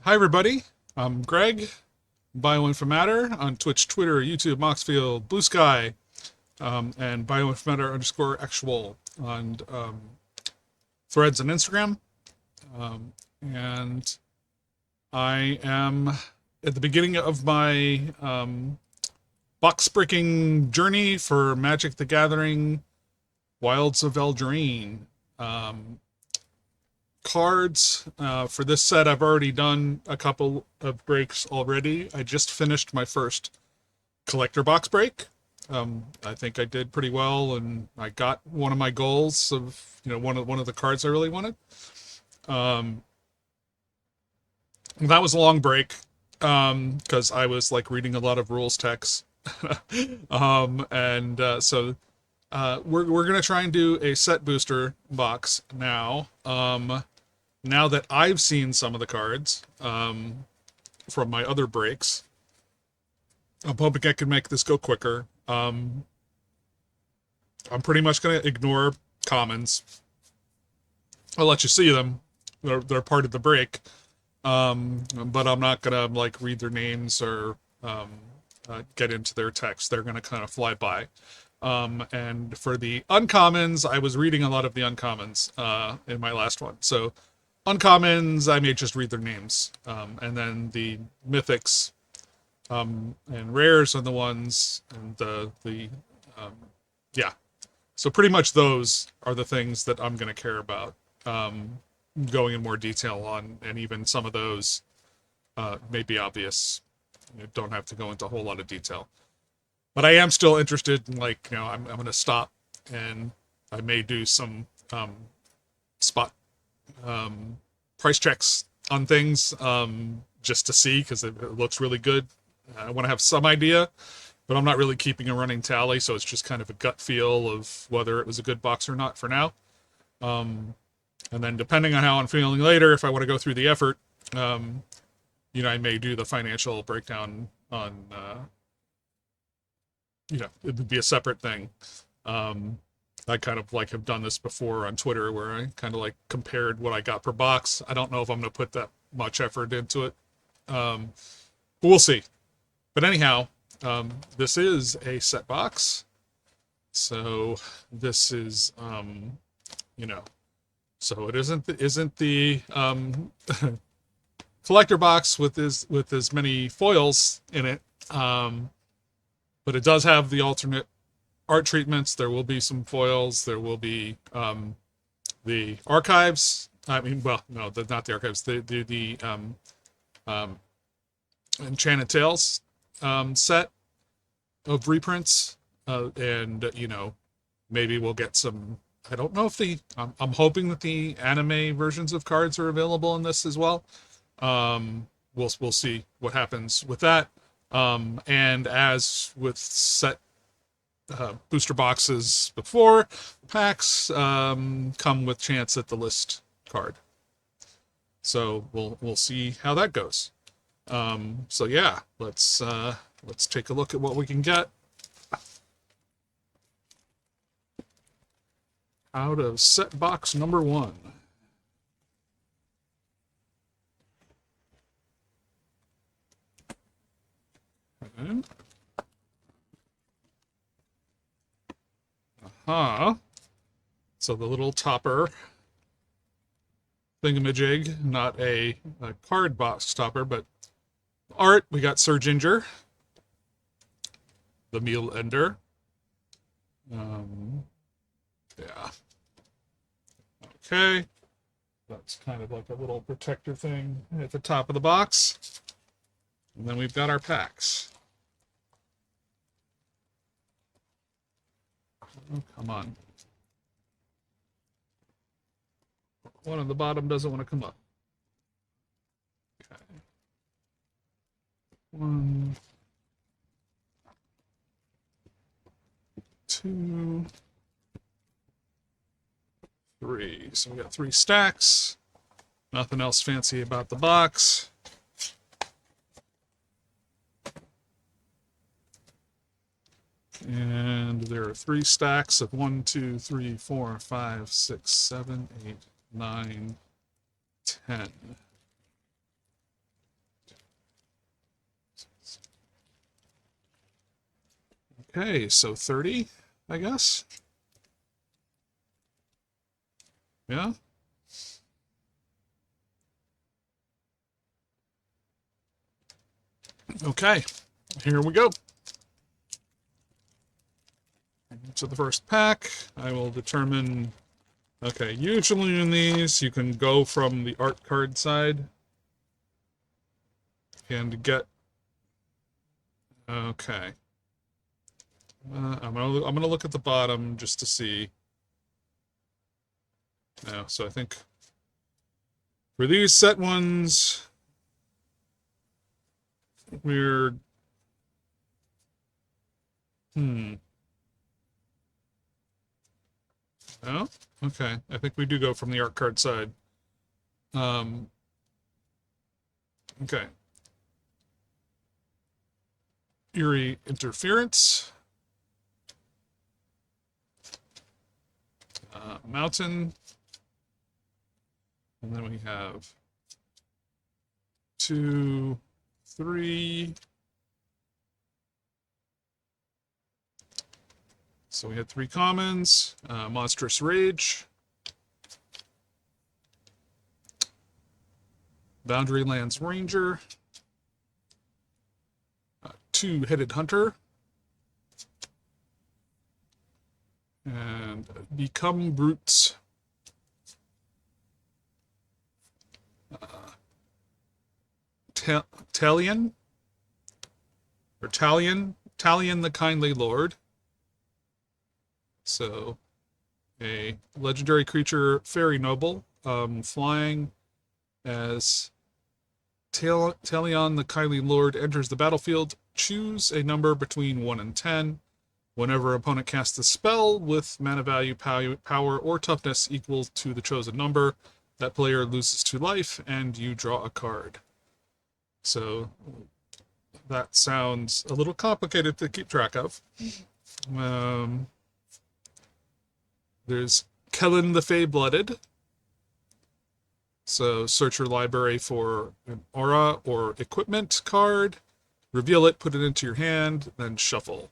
Hi, everybody. I'm Greg, Bioinformatter on Twitch, Twitter, YouTube, Moxfield, Blue Sky, and Bioinformatter_actual on Threads and Instagram. And I am at the beginning of my box breaking journey for Magic the Gathering Wilds of Eldraine. Cards for this set. I've already done a couple of breaks already. I just finished my first collector box break. I think I did pretty well, and I got one of my goals of one of the cards I really wanted. That was a long break because I was like reading a lot of rules text, and so we're gonna try and do a set booster box now. Now that I've seen some of the cards from my other breaks, I'm hoping I can make this go quicker. I'm pretty much going to ignore commons. I'll let you see them. They're part of the break. But I'm not going to like read their names or get into their text. They're going to kind of fly by. And for the uncommons, I was reading a lot of the uncommons in my last one. So uncommons, I may just read their names. And then the mythics and rares are the ones, and yeah. So pretty much those are the things that I'm going to care about going in more detail on, and even some of those may be obvious. You don't have to go into a whole lot of detail. But I am still interested in, like, I'm going to stop, and I may do some spot price checks on things just to see, because it looks really good. I want to have some idea, but I'm not really keeping a running tally, so it's just kind of a gut feel of whether it was a good box or not for now. And then depending on how I'm feeling later, if I want to go through the effort, I may do the financial breakdown on, it would be a separate thing. I kind of like have done this before on Twitter, where I kind of like compared what I got per box. I don't know if I'm going to put that much effort into it. But we'll see. But anyhow, this is a set box. So this is, so it isn't the collector box with as many foils in it. But it does have the alternate art treatments. There will be some foils. There will be the archives. I mean, well, no, not the archives. The Enchanted Tales set of reprints, and maybe we'll get some. I don't know if I'm hoping that the anime versions of cards are available in this as well. We'll see what happens with that. And as with set booster boxes before, packs come with chance at the list card. So we'll see how that goes. So yeah, let's take a look at what we can get out of set box number 1. Okay. So the little topper thingamajig, not a card box topper, but art. We got Sir Ginger, the Meal Ender. Yeah. Okay. That's kind of like a little protector thing at the top of the box. And then we've got our packs. Oh, come on. One on the bottom doesn't want to come up. Okay. 1, 2, 3. So we got 3 stacks. Nothing else fancy about the box. And there are 3 stacks of 1, 2, 3, 4, 5, 6, 7, 8, 9, 10. Okay, so 30, I guess. Yeah. Okay, here we go. To the first pack, I will determine. Okay, usually in these, you can go from the art card side and get. Okay. I'm gonna look at the bottom just to see. No, so I think for these set ones, we're Oh, okay. I think we do go from the art card side. Um, okay. Eerie Interference. Mountain. And then we have 2, 3. So we had 3 commons. Monstrous Rage. Boundary Lands Ranger. Two-Headed Hunter. And Become Brutes. Talion. Or Talion. Talion the Kindly Lord. So, a legendary creature, Fairy Noble, flying as Talion the Kindly Lord enters the battlefield. Choose a number between 1 and 10. Whenever opponent casts a spell with mana value, power, or toughness equal to the chosen number, that player loses 2 life, and you draw a card. So that sounds a little complicated to keep track of. There's Kellen the Fey-Blooded. So search your library for an aura or equipment card, reveal it, put it into your hand, then shuffle.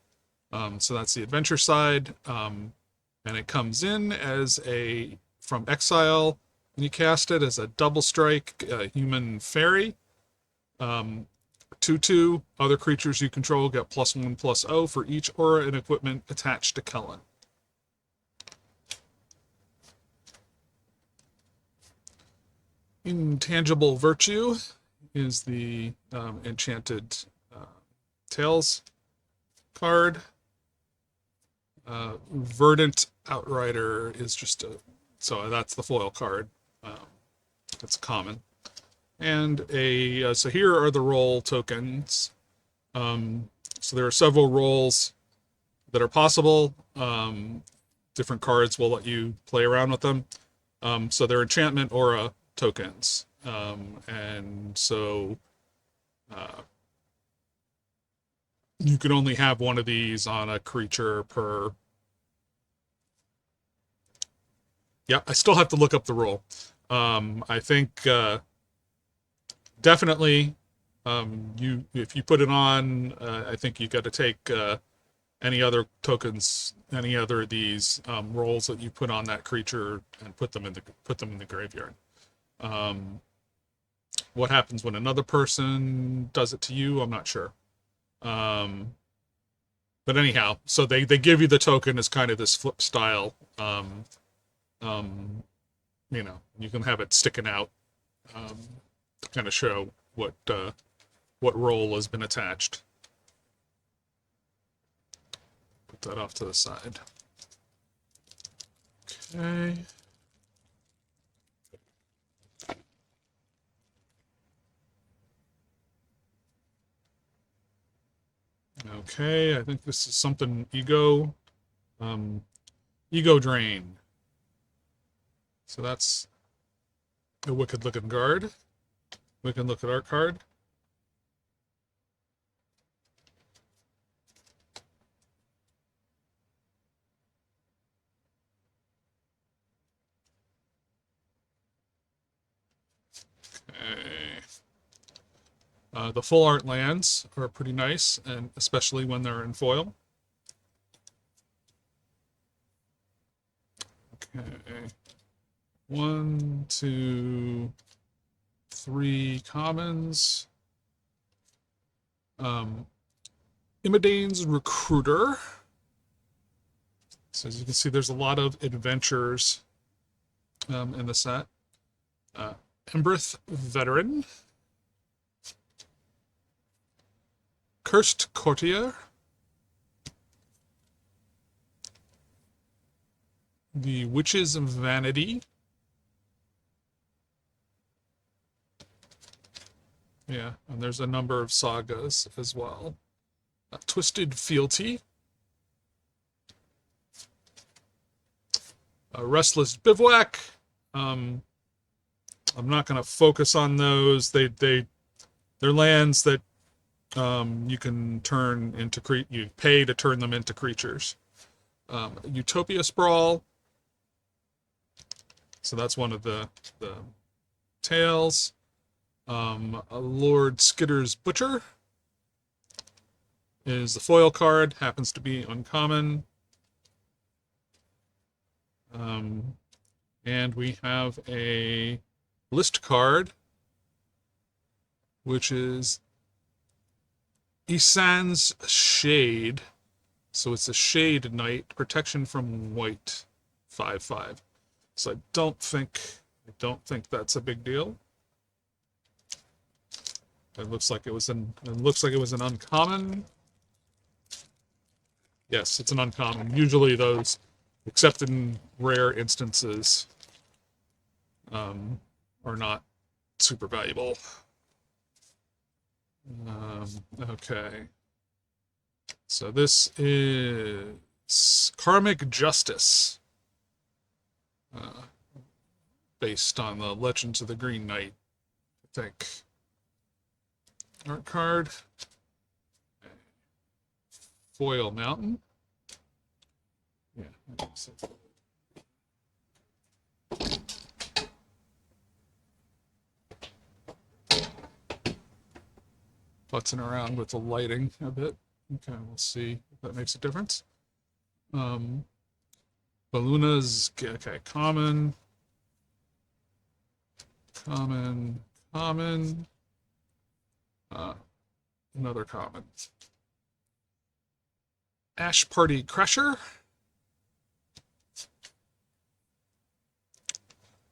So that's the adventure side. And it comes in as from exile, and you cast it as a double strike human fairy. 2/2, other creatures you control get +1/+0 for each aura and equipment attached to Kellen. Intangible Virtue is the Enchanted Tales card. Verdant Outrider is just so that's the foil card. It's common. And so here are the role tokens. So there are several roles that are possible. Different cards will let you play around with them. So they're enchantment aura tokens. And so you can only have one of these on a creature per. Yeah, I still have to look up the rule. I think definitely if you put it on, I think you got to take any other tokens, any other of these rolls that you put on that creature and put them in the graveyard. What happens when another person does it to you? I'm not sure. But anyhow, so they give you the token as kind of this flip style. You can have it sticking out to kind of show what role has been attached. Put that off to the side. Okay. Okay, I think this is something ego Drain. So that's a wicked looking card. We can look at our card. Okay. The full art lands are pretty nice, and especially when they're in foil. Okay. 1, 2, 3 commons. Imidane's Recruiter. So as you can see, there's a lot of adventures in the set. Embereth Veteran. Cursed Courtier. The Witch's Vanity. Yeah, and there's a number of sagas as well. Twisted Fealty. Restless Bivouac. I'm not going to focus on those. They're lands that you can turn into you pay to turn them into creatures. Utopia Sprawl. So that's one of the tails. Lord Skitter's Butcher is the foil card, happens to be uncommon. And we have a list card, which is Isan's Shade. So it's a Shade Knight, protection from white, 5/5. So I don't think that's a big deal. It looks like it was an uncommon. Yes, it's an uncommon. Usually those, except in rare instances, are not super valuable. Okay. So this is Karmic Justice, based on the Legends of the Green Knight, I think. Art card. Foil Mountain. Yeah. Putzing around with the lighting a bit. Okay, we'll see if that makes a difference. Balluna's, okay, common. Another common. Ash Party Crusher.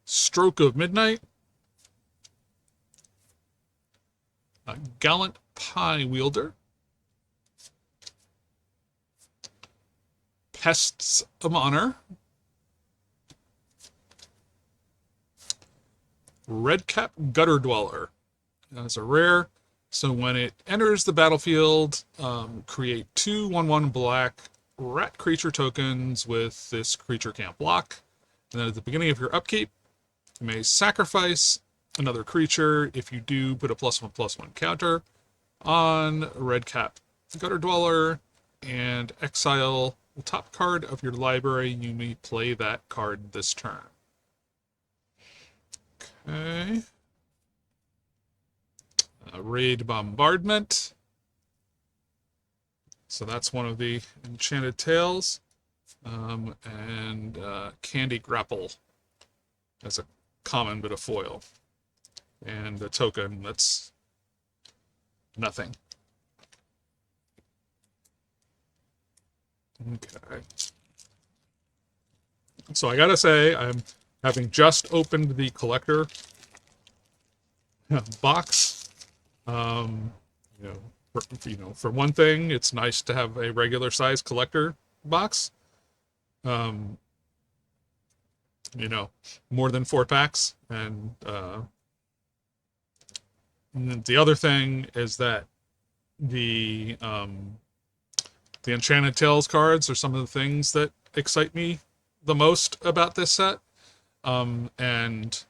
Stroke of Midnight. Gallant Pie Wielder. Pests of Honor. Redcap Gutter Dweller. As a rare, so when it enters the battlefield, create 2 1/1 black rat creature tokens with this creature can't block. And then at the beginning of your upkeep, you may sacrifice another creature. If you do, put a +1/+1 counter on Redcap Gutter Dweller and exile the top card of your library. You may play that card this turn. Okay. Raid Bombardment. So that's one of the Enchanted Tales. And Candy Grapple as a common bit of foil. And a token that's nothing. Okay. So I gotta say, I'm having just opened the collector box. For one thing, it's nice to have a regular size collector box. More than 4 packs, and the other thing is that the Enchanted Tales cards are some of the things that excite me the most about this set. And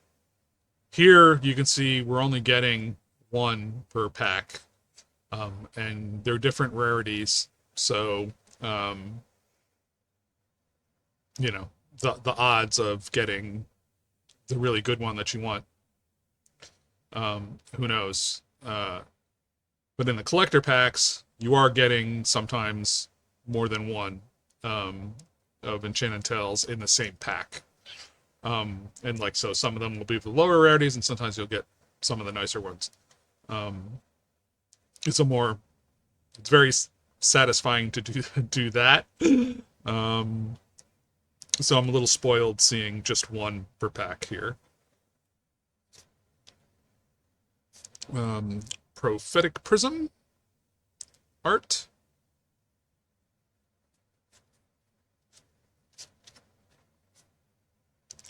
here you can see we're only getting 1 per pack, and they're different rarities. So, the odds of getting the really good one that you want, who knows? But in the collector packs, you are getting sometimes more than 1 of Enchanted Tales in the same pack. And like, so some of them will be the lower rarities, and sometimes you'll get some of the nicer ones. It's it's very satisfying to do that. So I'm a little spoiled seeing just one per pack here. Prophetic Prism art.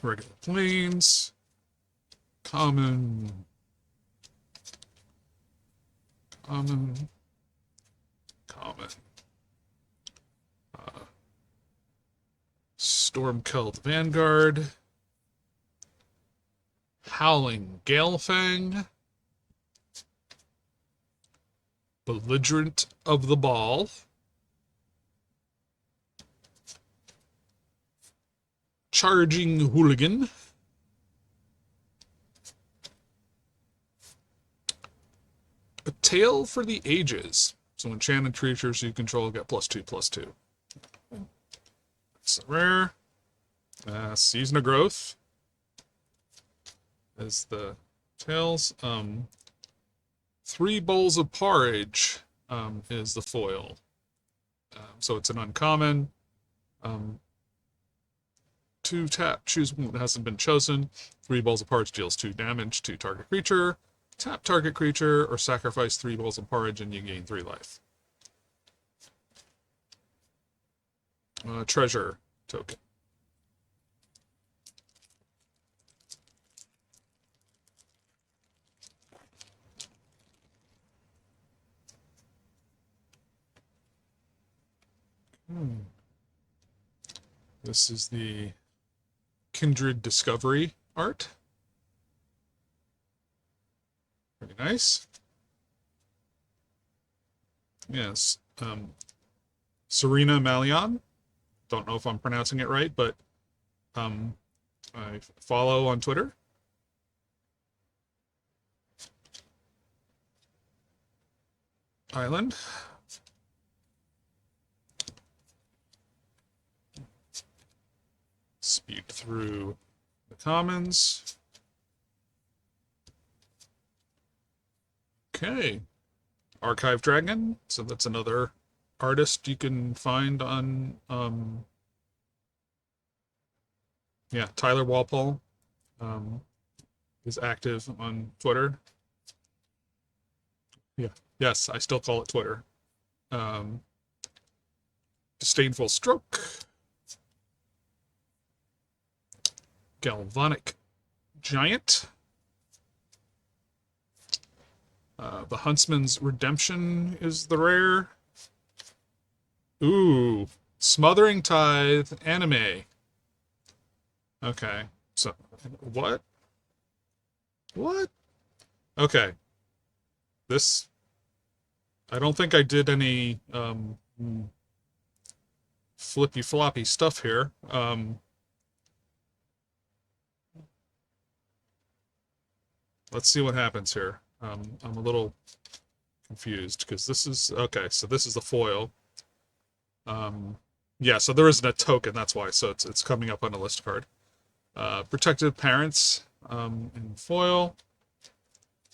Regular planes. Common. Common. Stormkeld Vanguard. Howling Galefang. Belligerent of the Ball. Charging Hooligan. A Tale for the Ages. So enchanted creatures you control get +2/+2. It's rare. Season of Growth is the tails. 3 Bowls of Porridge is the foil. So it's an uncommon. 2 tap, choose one that hasn't been chosen. 3 Bowls of Porridge deals 2 damage to target creature. Tap target creature, or sacrifice 3 Bowls of Porridge and you gain 3 life. Treasure token. This is the Kindred Discovery art. Pretty nice. Yes. Serena Malion. Don't know if I'm pronouncing it right, but I follow on Twitter. Island. Speed through the commons. Okay. Archive Dragon. So that's another artist you can find on yeah, Tyler Walpole is active on Twitter. Yeah. Yes, I still call it Twitter. Disdainful Stroke. Galvanic Giant. The Huntsman's Redemption is the rare. Ooh, Smothering Tithe anime. Okay, so what? What? Okay, this. I don't think I did any flippy floppy stuff here. Let's see what happens here. I'm a little confused because this is okay. So this is the foil. Yeah. So there isn't a token. That's why. So it's coming up on a list card. Protected Parents in foil.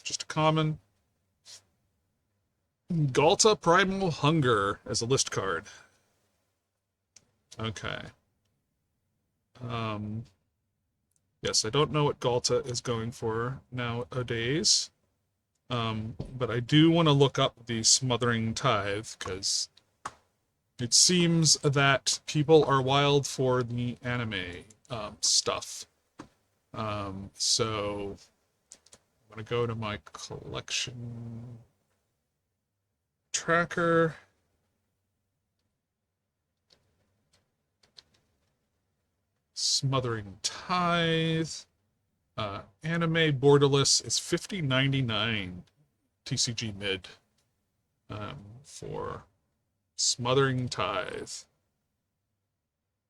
Just a common. Galta Primal Hunger as a list card. Okay. Yes, I don't know what Galta is going for nowadays. But I do want to look up the Smothering Tithe, because it seems that people are wild for the anime stuff. So I'm going to go to my collection tracker. Smothering Tithe. Anime borderless is $50.99 TCG mid for Smothering Tithe.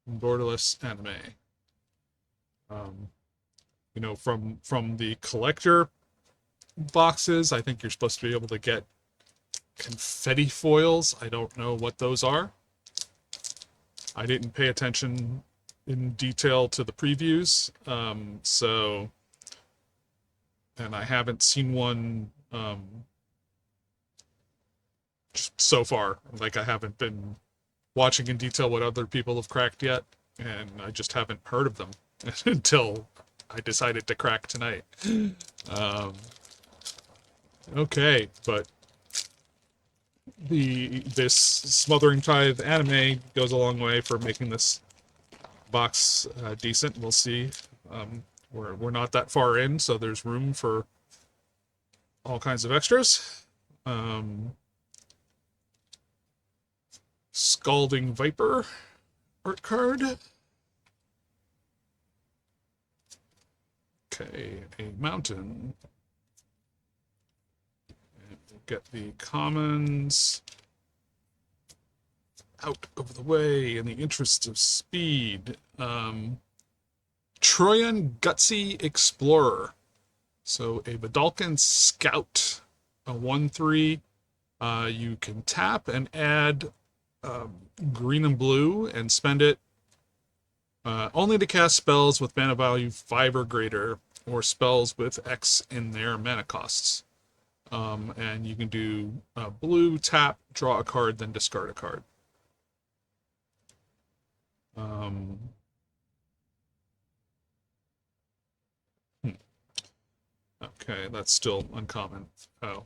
Borderless anime. You know, from the collector boxes, I think you're supposed to be able to get confetti foils. I don't know what those are. I didn't pay attention in detail to the previews. And I haven't seen one just so far. Like, I haven't been watching in detail what other people have cracked yet, and I just haven't heard of them until I decided to crack tonight. Okay, but this Smothering Tithe anime goes a long way for making this box decent. We'll see. We're not that far in, so there's room for all kinds of extras. Scalding Viper art card. Okay, a mountain. And we'll get the commons out of the way in the interest of speed. Troyan Gutsy Explorer. So a Vidalcan Scout, a 1/3. You can tap and add green and blue and spend it only to cast spells with mana value 5 or greater, or spells with X in their mana costs. And you can do blue, tap, draw a card, then discard a card. Okay, that's still uncommon. Oh,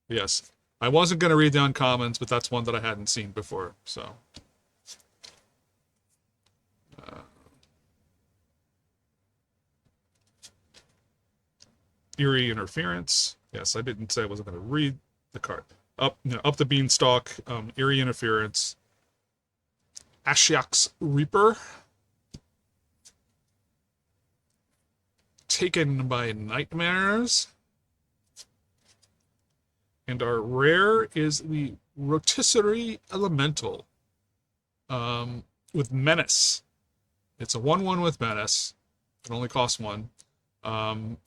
yes. I wasn't going to read the uncommons, but that's one that I hadn't seen before, so. Eerie Interference. Yes, I didn't say I wasn't going to read the card. Up the beanstalk. Eerie Interference. Ashiok's Reaper. Taken by Nightmares. And our rare is the Rotisserie Elemental with Menace. It's a 1/1 with Menace. It only costs 1.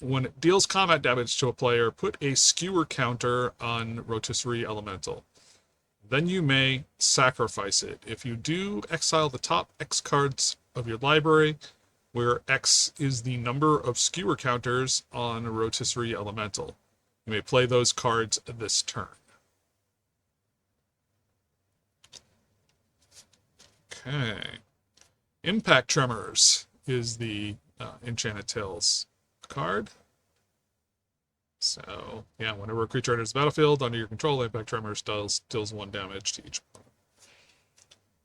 When it deals combat damage to a player, put a skewer counter on Rotisserie Elemental. Then you may sacrifice it. If you do, exile the top X cards of your library, where X is the number of skewer counters on Rotisserie Elemental. You may play those cards this turn. Okay. Impact Tremors is the Enchanted Tales card. So, yeah, whenever a creature enters the battlefield under your control, Impact Tremors deals 1 damage to each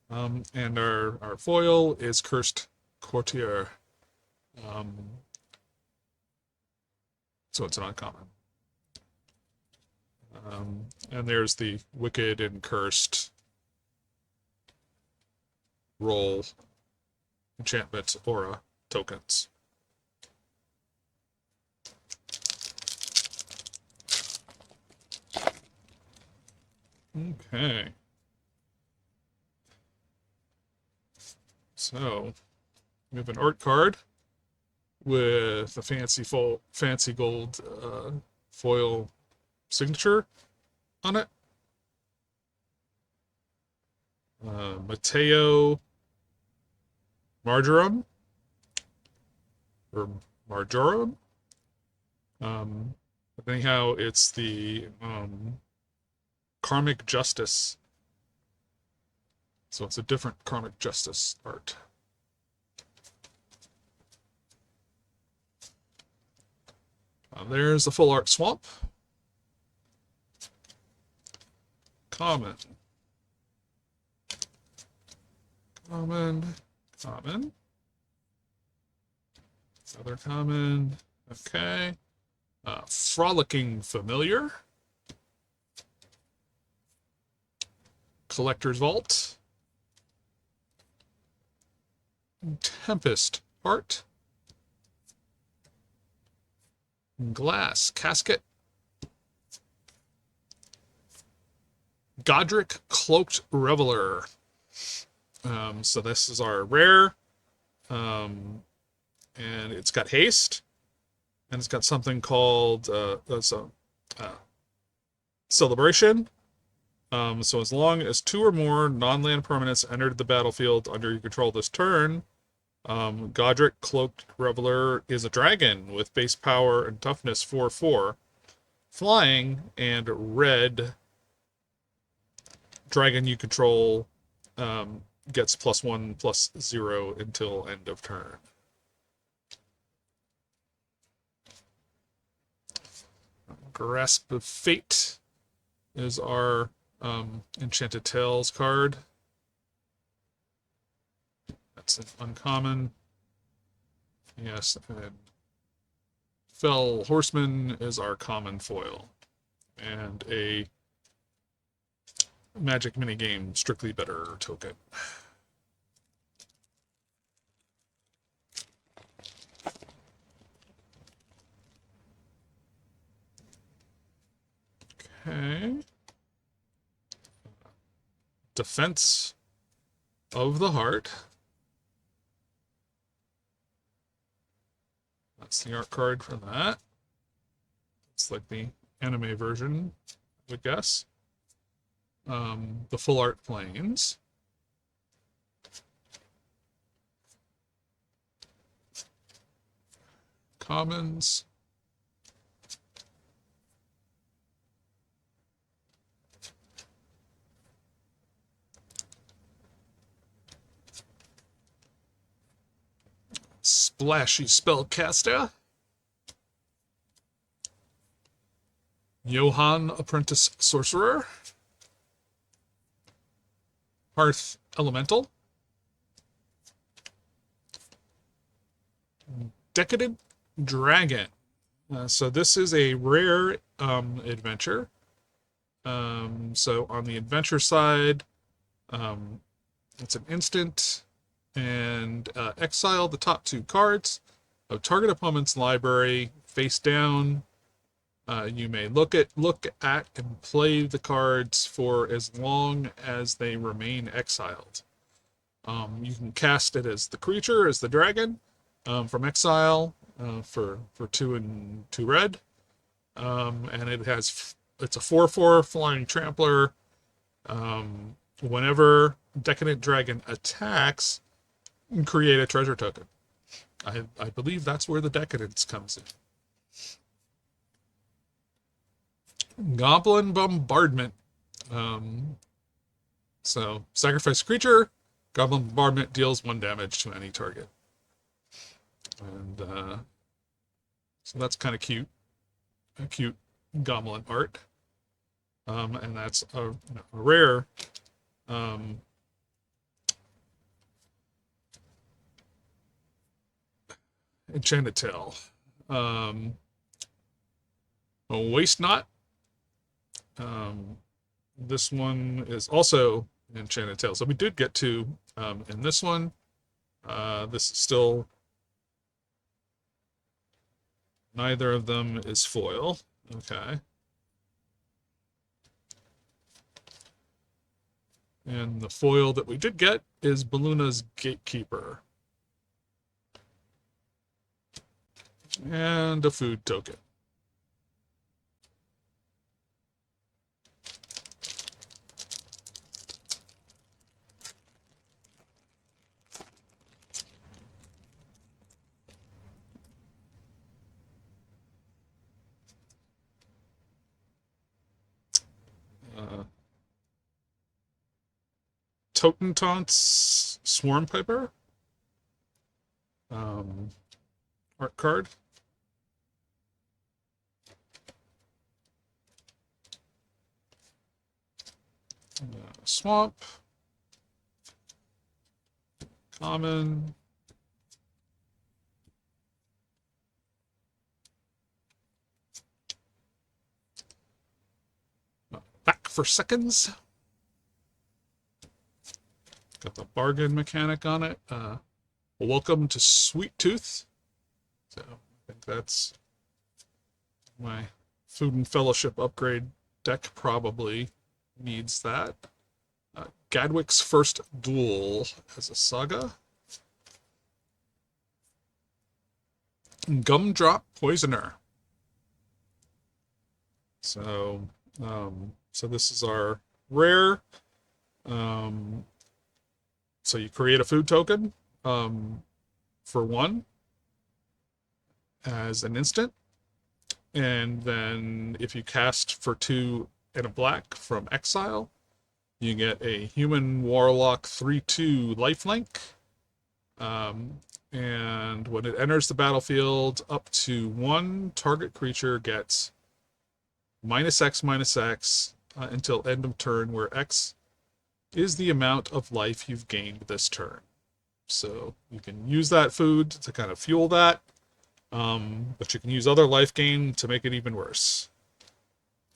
opponent. And our foil is Cursed Courtier. So it's an uncommon. And there's the Wicked and Cursed roll enchantment aura tokens. Okay. So we have an art card with a fancy gold foil signature on it. Mateo Marjoram or Marjoram. But anyhow, it's the Karmic Justice. So it's a different Karmic Justice art. There's the full art swamp. Common. Common. Common. Other common. Okay. Frolicking Familiar. Collector's Vault. Tempest Heart. Glass Casket. Godric Cloaked Reveler. So this is our rare. And it's got haste. And it's got something called Celebration. So as long as 2 or more non-land permanents entered the battlefield under your control this turn, Godric Cloaked Reveler is a dragon with base power and toughness 4/4, flying, and red dragon you control gets +1/+0 until end of turn. Grasp of Fate is our Enchanted Tales card. That's an uncommon. Yes, and Fell Horseman is our common foil. And a Magic minigame Strictly Better token. Okay. Defense of the Heart. That's the art card for that. It's like the anime version, I would guess. The full art planes. Commons. Splashy Spellcaster. Johann Apprentice Sorcerer. Hearth Elemental. Decadent Dragon. So this is a rare adventure. So on the adventure side, it's an instant, and exile the top 2 cards of target opponent's library face down. You may look at, and play the cards for as long as they remain exiled. You can cast it as the creature, as the dragon, from exile for 2 and 2 red. And it's a 4/4 flying trampler. Whenever Decadent Dragon attacks, create a treasure token. I believe that's where the Decadence comes in. Goblin Bombardment. So sacrifice creature. Goblin Bombardment deals 1 damage to any target. And so that's kind of cute. A cute goblin art. And that's a rare Enchanted Tale. A Waste Not. This one is also Enchanted Tale. So we did get 2 in this one. This is still... Neither of them is foil. Okay. And the foil that we did get is Balluna's Gatekeeper. And a food token. Totentaunt's Swarm Piper. Art card. Swamp. Common. Back for Seconds. Got the bargain mechanic on it. Welcome to Sweet Tooth. So I think that's my Food and Fellowship upgrade deck probably needs that. Gadwick's First Duel as a saga. Gumdrop Poisoner. So this is our rare. So you create a food token. for 1 as an instant. And then if you cast for 2 and a black from exile, you get a human warlock 3/2 lifelink. And when it enters the battlefield, up to 1 target creature gets -X/-X until end of turn, where X is the amount of life you've gained this turn. So you can use that food to kind of fuel that, but you can use other life gain to make it even worse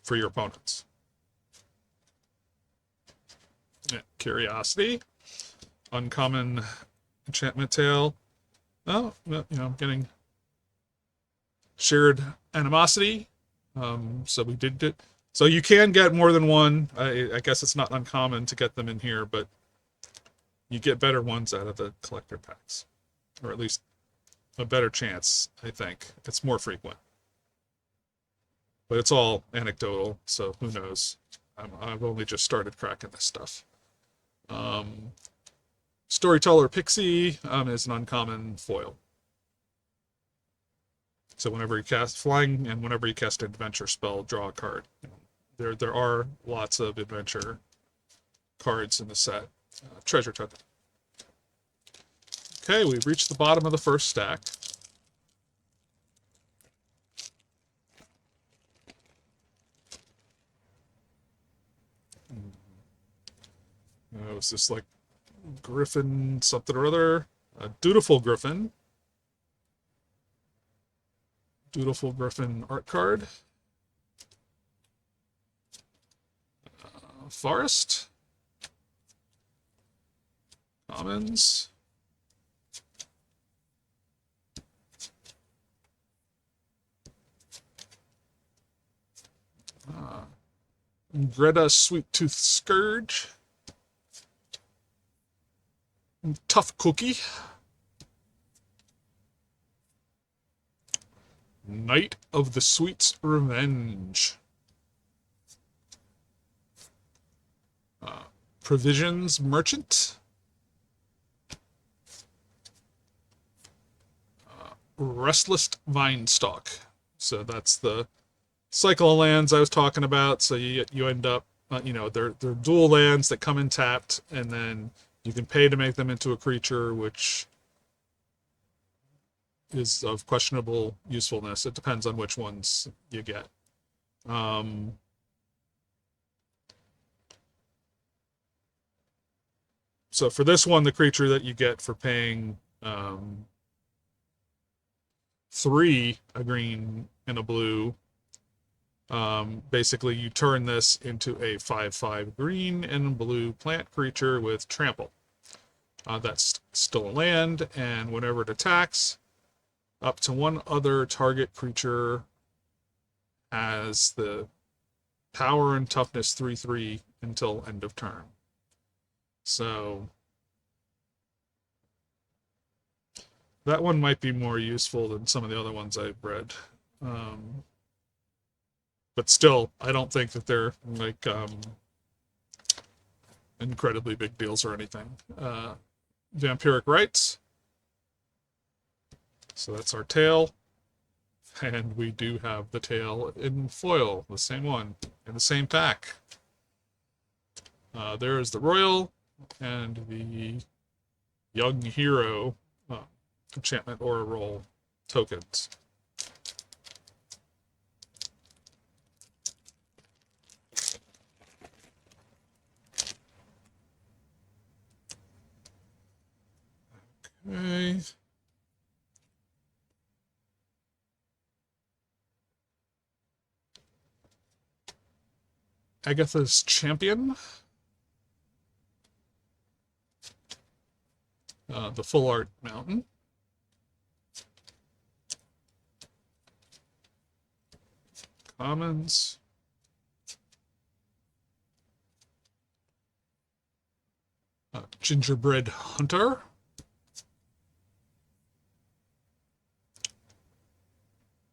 for your opponents. Yeah, Curiosity, uncommon enchantment tail. Oh, I'm getting shared animosity. So we did it. So you can get more than one. I guess it's not uncommon to get them in here, but you get better ones out of the collector packs, or at least a better chance. I think it's more frequent, but it's all anecdotal, so who knows? I've only just started cracking this stuff. Storyteller Pixie is an uncommon foil. So whenever you cast flying and whenever you cast an adventure spell, draw a card. There are lots of adventure cards in the set. Treasure token. Okay, we've reached the bottom of the first stack. Is this like Griffin something or other? A Dutiful Griffin. Dutiful Griffin art card. Forest. Commons. Greta Sweet Tooth Scourge. Tough Cookie. Knight of the Sweet's Revenge. Provisions Merchant. Restless Vinestalk. So that's the cycle of lands I was talking about. So you end up, they're dual lands that come in tapped, and then you can pay to make them into a creature, which is of questionable usefulness. It depends on which ones you get. So for this one, the creature that you get for paying 3, a green and a blue, basically you turn this into a 5/5 green and blue plant creature with trample. That's still a land, and whenever it attacks, up to 1 other target creature has the power and toughness 3/3 until end of turn. So that one might be more useful than some of the other ones I've read. But still, I don't think that they're like incredibly big deals or anything. Vampiric Rites. So that's our tail. And we do have the tail in foil, the same one, in the same pack. There is the Royal and the Young Hero enchantment aura roll tokens. Okay. Agatha's Champion. The Full Art Mountain. Commons. Gingerbread Hunter.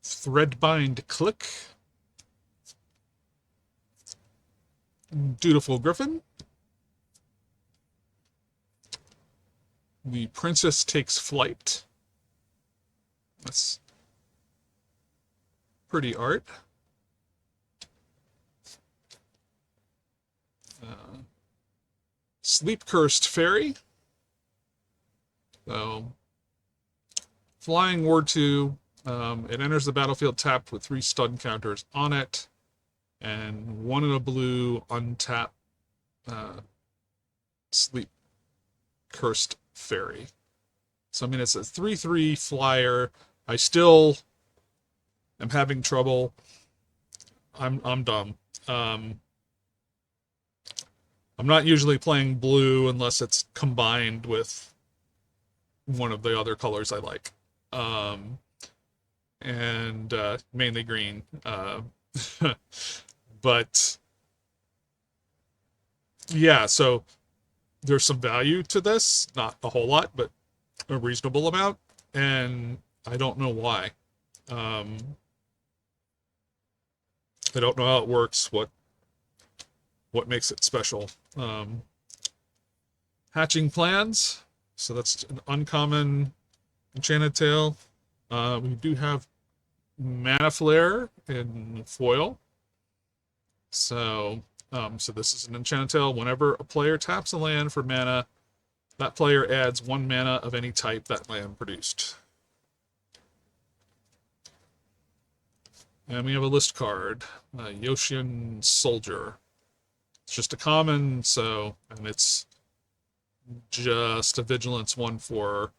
Threadbind Click. Dutiful Griffin. The Princess Takes Flight. That's pretty art. Sleep Cursed Fairy. So, Flying Ward 2. It enters the battlefield tapped with 3 stun counters on it, and 1 in a blue untap Sleep Cursed Fairy. So I mean it's a 3/3 flyer. I still am having trouble. I'm dumb. I'm not usually playing blue unless it's combined with one of the other colors I like. And mainly green. But yeah, so there's some value to this. Not a whole lot, but a reasonable amount. And I don't know why. I don't know how it works, what makes it special. Hatching Plans. So that's an uncommon Enchanted Tale. We do have Mana Flare in foil. So this is an Enchanted Tale. Whenever a player taps a land for mana, that player adds 1 mana of any type that land produced. And we have a list card, Yoshin Soldier. It's just a common, and it's just a Vigilance 1 for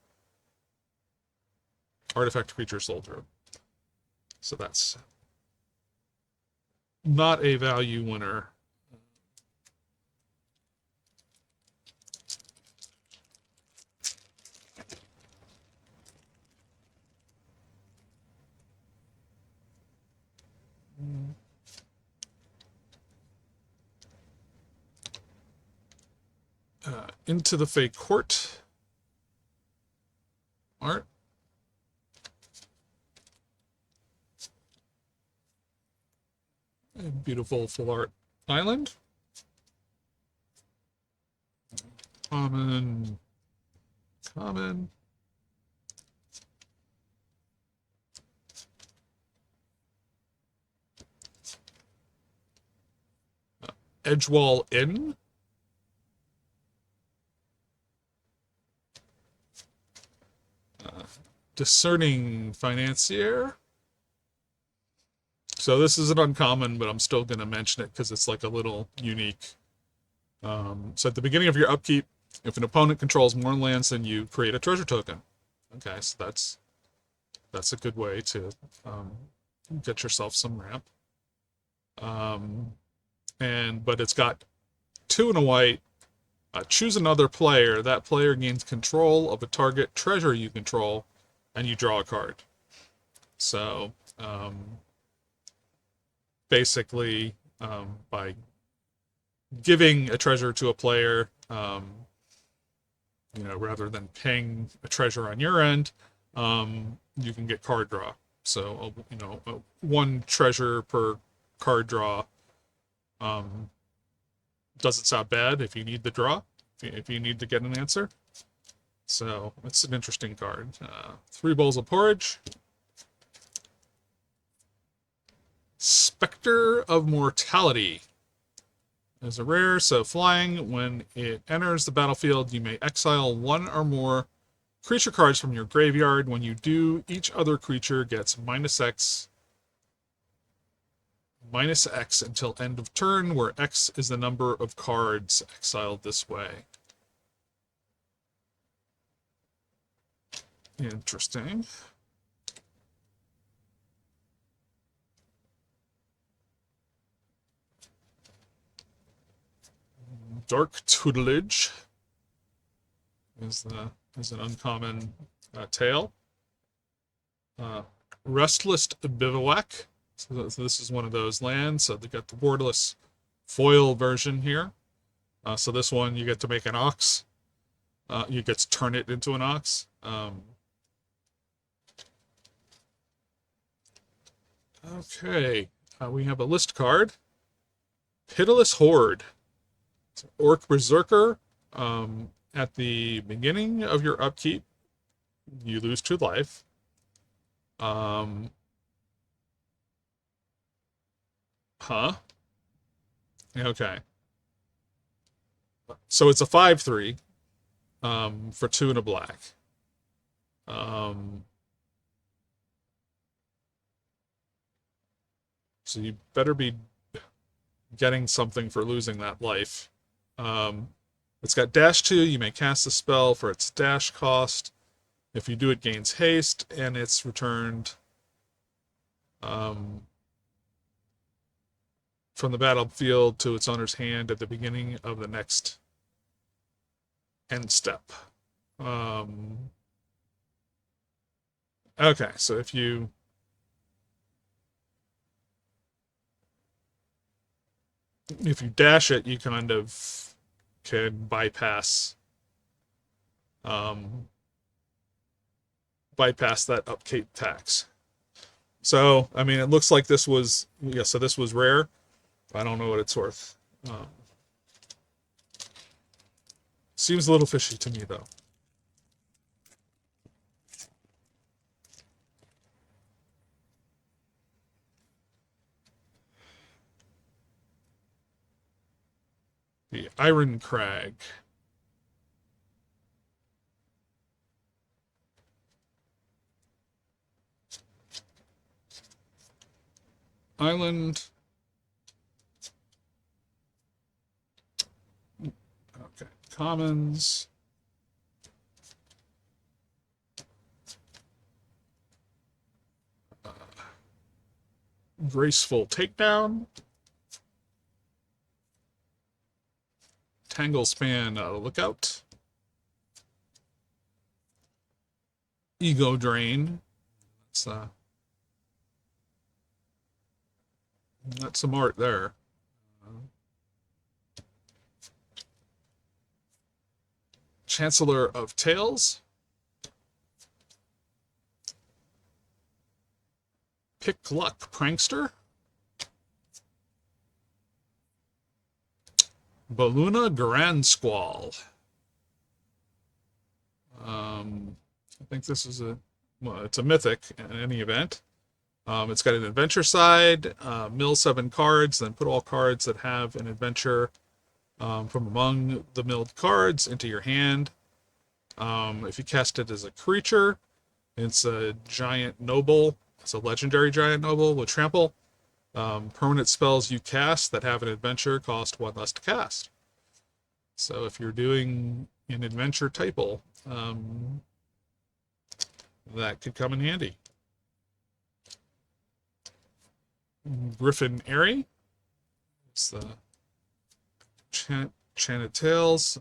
Artifact Creature Soldier. So that's not a value winner. Into the Fey Court art. A beautiful full art island. Common. Edgewall Inn. Discerning Financier. So this is an uncommon, but I'm still going to mention it because it's like a little unique. So at the beginning of your upkeep, if an opponent controls more lands than you, create a treasure token. Okay, so that's a good way to get yourself some ramp. But it's got 2 and a white. Choose another player. That player gains control of a target treasure you control, and you draw a card. So basically, by giving a treasure to a player, rather than paying a treasure on your end, you can get card draw. So 1 treasure per card draw doesn't sound bad if you need the draw, if you need to get an answer. So it's an interesting card. 3 Bowls of Porridge. Spectre of Mortality is a rare, so flying. When it enters the battlefield, you may exile 1 or more creature cards from your graveyard. When you do, each other creature gets -X until end of turn, where X is the number of cards exiled this way. Interesting. Dark Tutelage is an uncommon tale. Restless Bivouac. So this is one of those lands. So they got the borderless foil version here. So this one you get to make an ox. You get to turn it into an ox. Okay, we have a list card. Pitiless Horde. Orc Berserker. At the beginning of your upkeep, you lose 2 life. Um, huh? Okay. So it's a 5/3 for 2 and a black. Um, so you better be getting something for losing that life. Um, it's got -2. You may cast a spell for its dash cost. If you do, it gains haste, and it's returned um, from the battlefield to its owner's hand at the beginning of the next end step. Okay, so if you dash it, you kind of can um, bypass that upkeep tax. So, I mean, it looks like this was, yeah, so this was rare. I don't know what it's worth. Um, Seems a little fishy to me, though. The Iron Crag. Island. Okay. Commons. Graceful Takedown. Tangle Span Lookout. Ego Drain. That's some art there. Chancellor of Tales. Pick Luck Prankster. Baluna Grand Squall. I think this is it's a mythic in any event. It's got an adventure side, mill 7 cards, then put all cards that have an adventure from among the milled cards into your hand. If you cast it as a creature, it's a giant noble. It's a legendary giant noble with trample. Permanent spells you cast that have an adventure cost 1 less to cast. So if you're doing an adventure typle, that could come in handy. Griffin Airy. It's the Chanted Tales.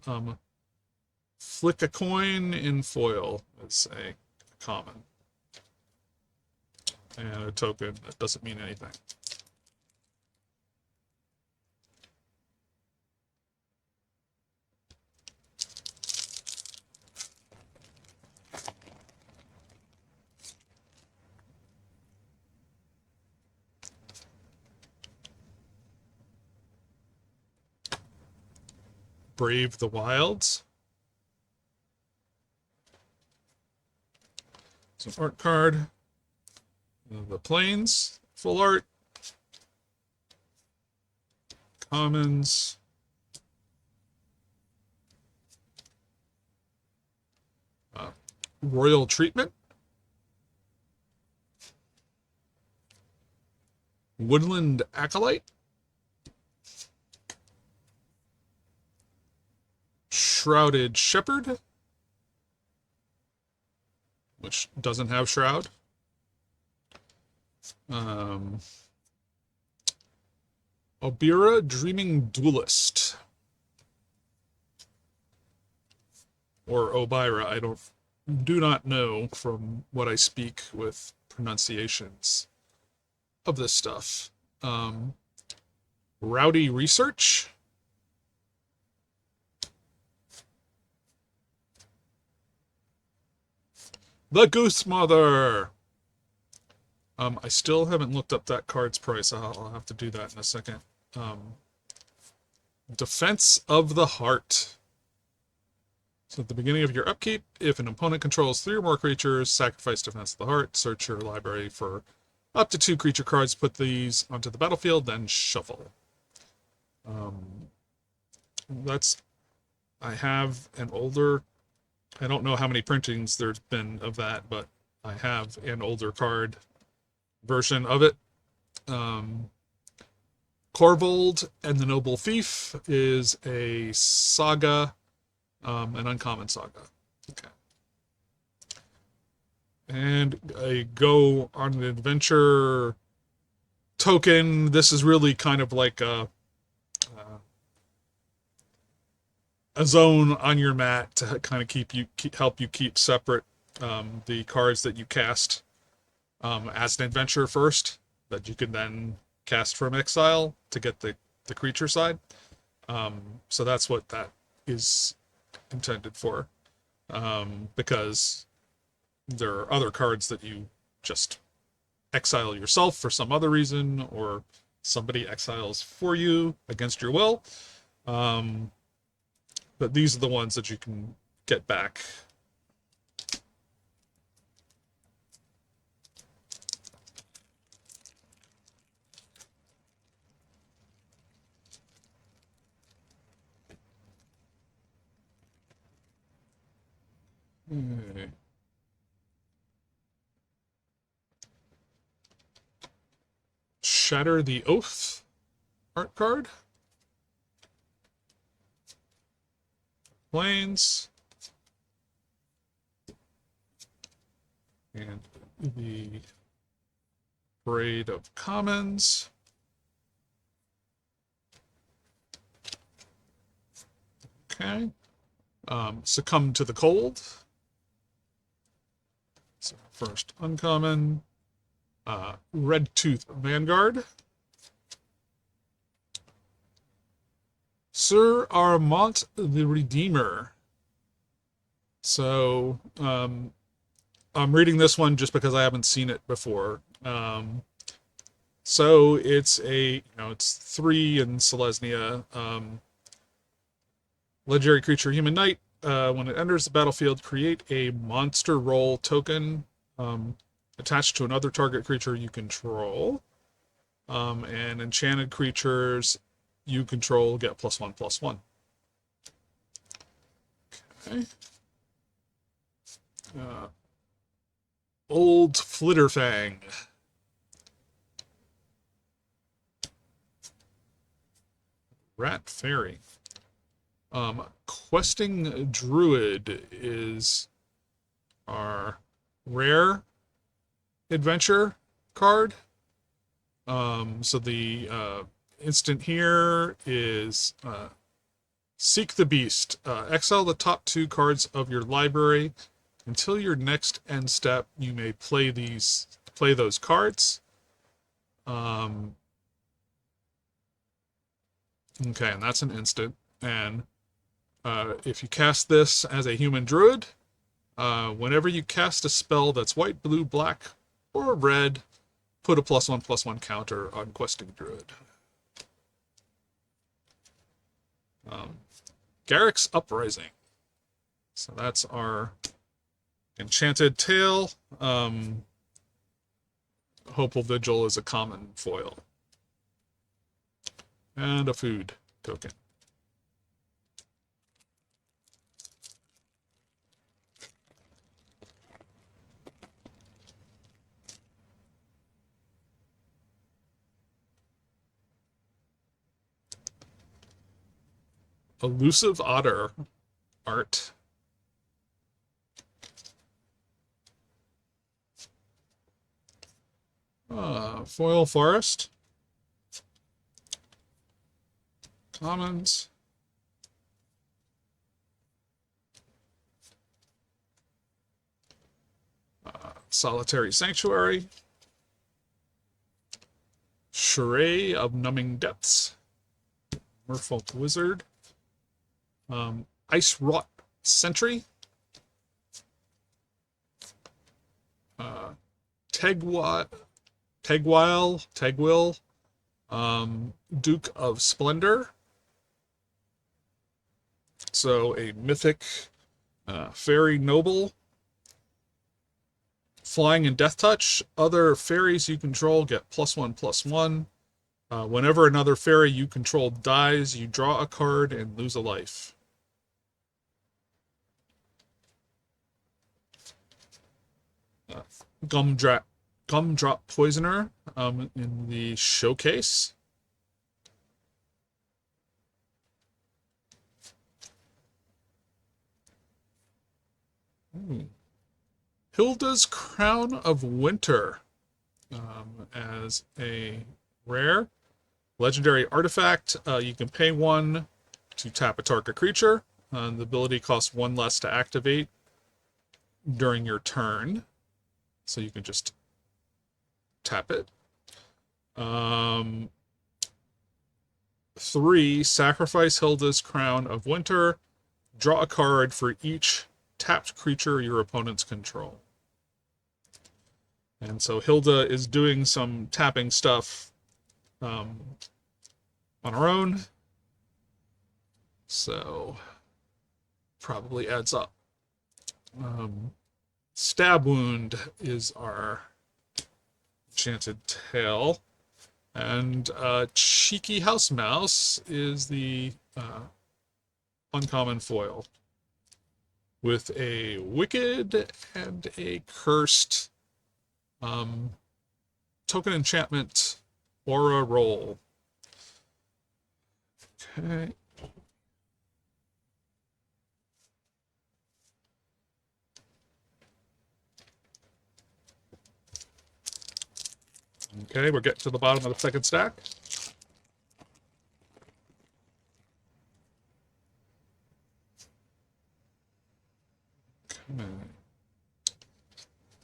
Flick a coin in foil is a common. And a token that doesn't mean anything. Brave the Wilds. Some art card. The Plains, full art. Commons. Royal Treatment. Woodland Acolyte. Shrouded Shepherd, which doesn't have Shroud. Obira Dreaming Duelist. Or Obira, I do not know from what I speak with pronunciations of this stuff. Rowdy Research. The Goose Mother. I still haven't looked up that card's price. I'll have to do that in a second. Defense of the Heart. So at the beginning of your upkeep, if an opponent controls 3 or more creatures, sacrifice Defense of the Heart, search your library for up to 2 creature cards, put these onto the battlefield, then shuffle. That's... I have an older... I don't know how many printings there's been of that, but I have an older card version of it. Corvold and the Noble Thief is a saga, an uncommon saga. Okay. And a go on an adventure token. This is really kind of like a zone on your mat to kind of help you keep separate the cards that you cast as an adventure first, that you can then cast from exile to get the creature side. So that's what that is intended for, because there are other cards that you just exile yourself for some other reason, or somebody exiles for you against your will. But these are the ones that you can get back. Shatter the Oath art card. Plains. And the Parade of Commons. Okay. Succumb to the Cold. So first uncommon. Red Tooth Vanguard. Sir Armont the Redeemer. So, I'm reading this one just because I haven't seen it before. So it's it's 3 in Selesnya. Legendary creature, Human Knight. When it enters the battlefield, create a monster roll token attached to another target creature you control. And enchanted creatures you control get +1/+1. Okay. Old Flitterfang. Rat Fairy. Questing Druid is our rare adventure card. So the instant here is Seek the Beast. Exile the top 2 cards of your library. Until your next end step, you may play those cards. Okay, and that's an instant. And if you cast this as a human druid, whenever you cast a spell that's white, blue, black, or red, put a +1/+1 counter on Questing Druid. Garrick's Uprising. So that's our Enchanted Tale. Hopeful Vigil is a common foil. And a food token. Elusive Otter art. Foil Forest. Commons. Solitary Sanctuary. Charade of Numbing Depths. Merfolk Wizard. Ice Wrought Sentry. Tegwil, Duke of Splendor. So a mythic Fairy Noble. Flying and Death Touch. Other fairies you control get +1/+1. Whenever another fairy you control dies, you draw a card and lose a life. Uh, Gumdrop Poisoner in the showcase. Hilda's Crown of Winter as a rare. Legendary artifact. You can pay 1 to tap a target creature. The ability costs 1 less to activate during your turn. So you can just tap it. 3, sacrifice Hilda's Crown of Winter. Draw a card for each tapped creature your opponents control. And so Hilda is doing some tapping stuff on her own. So probably adds up. Stab Wound is our enchanted tail. And Cheeky House Mouse is the uncommon foil. With a Wicked and a Cursed token enchantment Aura Roll. Okay. Okay, we're getting to the bottom of the second stack. Okay.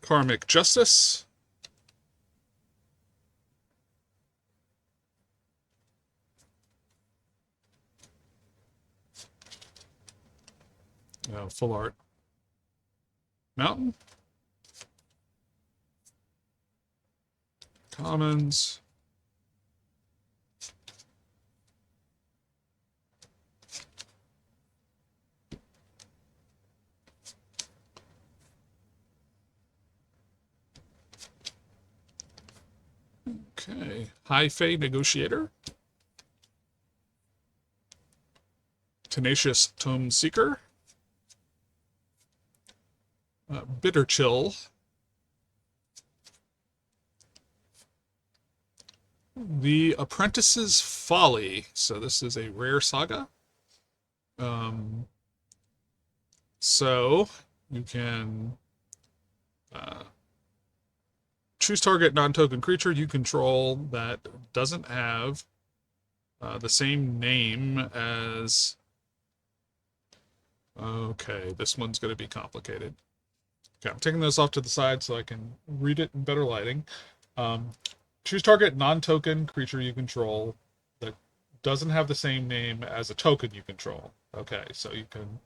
Karmic Justice. Full art. Mountain. Commons. Okay. High Fae Negotiator. Tenacious Tome Seeker. Bitter Chill. The Apprentice's Folly. So this is a rare saga. So you can choose target non-token creature you control that doesn't have the same name as... Okay, this one's going to be complicated. Okay, I'm taking this off to the side so I can read it in better lighting. Choose target non-token creature you control that doesn't have the same name as a token you control. Okay, so you can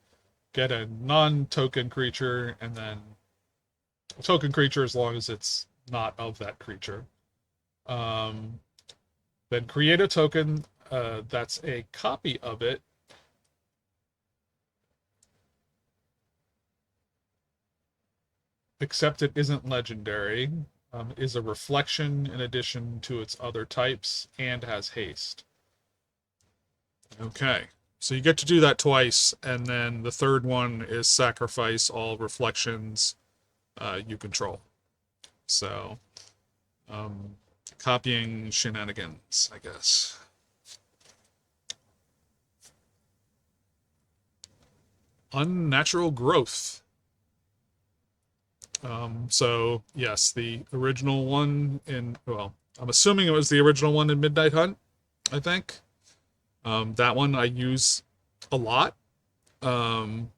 get a non-token creature and then a token creature as long as it's not of that creature. Then create a token that's a copy of it. Except it isn't legendary. Is a reflection in addition to its other types, and has haste. Okay, so you get to do that twice, and then the third one is sacrifice all reflections you control. So, copying shenanigans, I guess. Unnatural Growth. So, yes, the original one in, well, I'm assuming it was the original one in Midnight Hunt, I think. That one I use a lot. At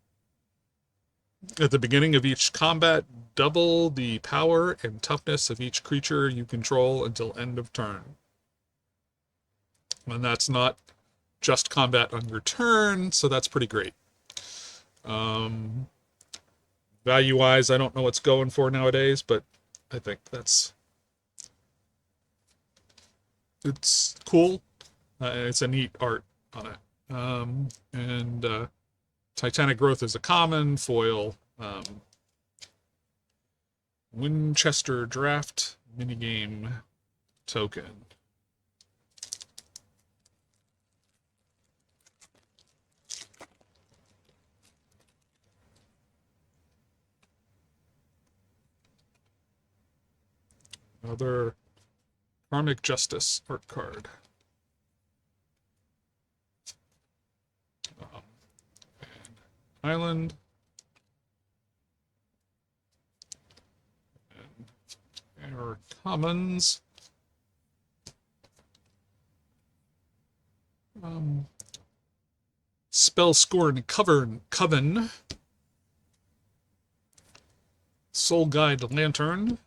the beginning of each combat, double the power and toughness of each creature you control until end of turn. And that's not just combat on your turn, so that's pretty great. Value-wise, I don't know what's going for nowadays, but I think it's cool. It's a neat art on it. And Titanic Growth is a common foil. Winchester Draft minigame token. Another Karmic Justice art card. Island. And our commons. Spellscorn Coven. Soul Guide Lantern.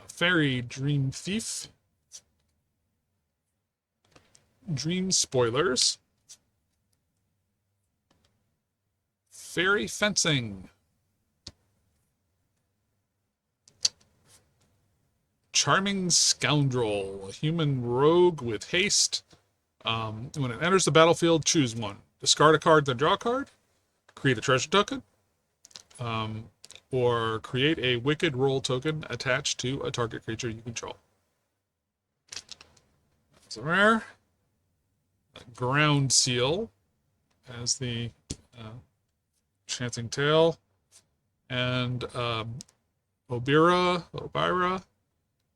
Fairy Dream Thief. Dream Spoilers. Fairy Fencing. Charming Scoundrel, a human rogue with haste. When it enters the battlefield, choose one. Discard a card, then draw a card. Create a treasure token. Or create a Wicked Roll token attached to a target creature you control. It's a rare. Ground Seal as the Chanting Tale. And Obira,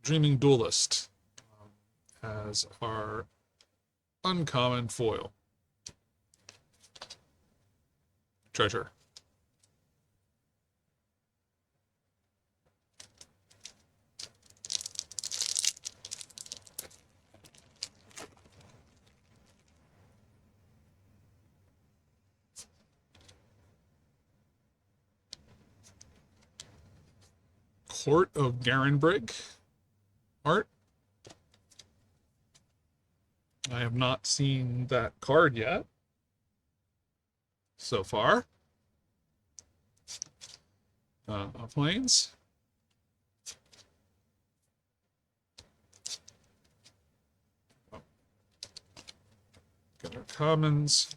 Dreaming Duelist as our uncommon foil. Treasure. Court of Garenbrig art. I have not seen that card yet so far. Planes. Got our commons.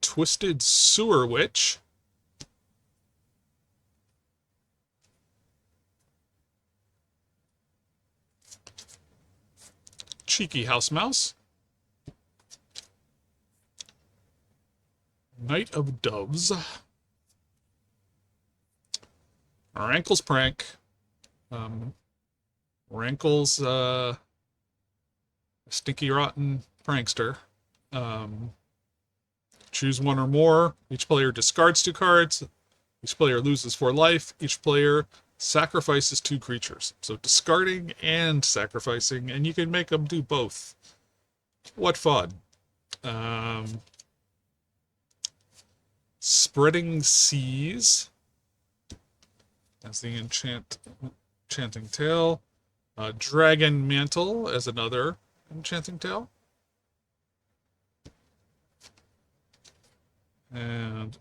Twisted Sewer Witch. Cheeky House Mouse. Knight of Doves. Rankle's Prank. Rankle's a stinky rotten prankster. Choose one or more. Each player discards 2 cards. Each player loses 4 life. Each player sacrifices 2 creatures. So discarding and sacrificing, and you can make them do both. What fun. Spreading Seas as the Enchanting Tale. Dragon Mantle as another Enchanting Tale. And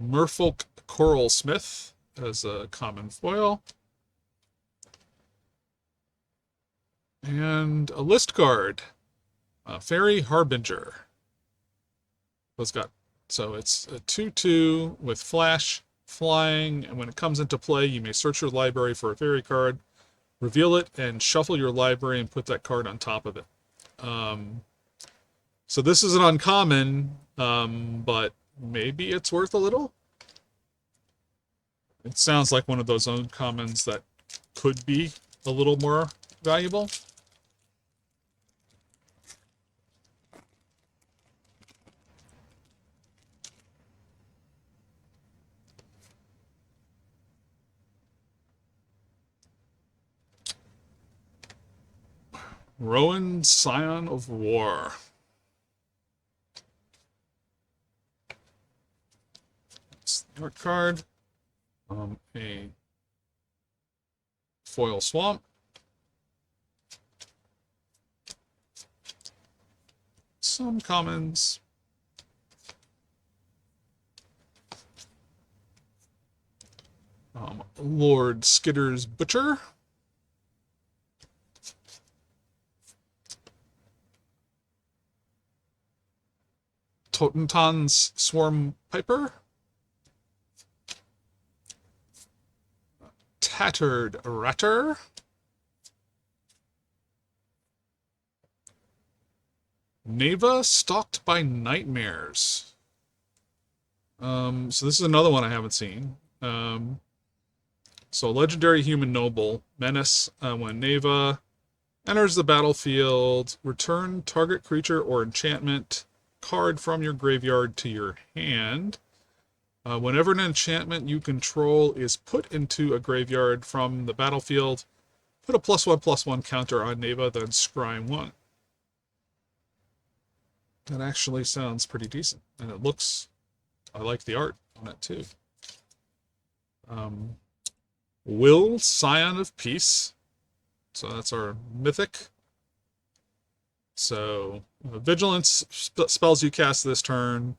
Merfolk Coral Smith as a common foil. And a list card. Fairy Harbinger. So it's a 2/2 with flash, flying, and when it comes into play, you may search your library for a fairy card, reveal it, and shuffle your library and put that card on top of it. So this is an uncommon, but maybe it's worth a little. It sounds like one of those uncommons that could be a little more valuable. Rowan, Scion of War. That's the art card. A foil swamp. Some commons. Lord Skitter's Butcher. Totentan's Swarm Piper. Tattered Ratter. Neva Stalked by Nightmares. So this is another one I haven't seen. So legendary human noble menace. When Neva enters the battlefield, return target creature or enchantment card from your graveyard to your hand. Whenever an enchantment you control is put into a graveyard from the battlefield, put a +1/+1 counter on Neva, then scry 1. That actually sounds pretty decent, and it looks, I like the art on it too. Will, Scion of Peace. So that's our mythic. So vigilance spells you cast this turn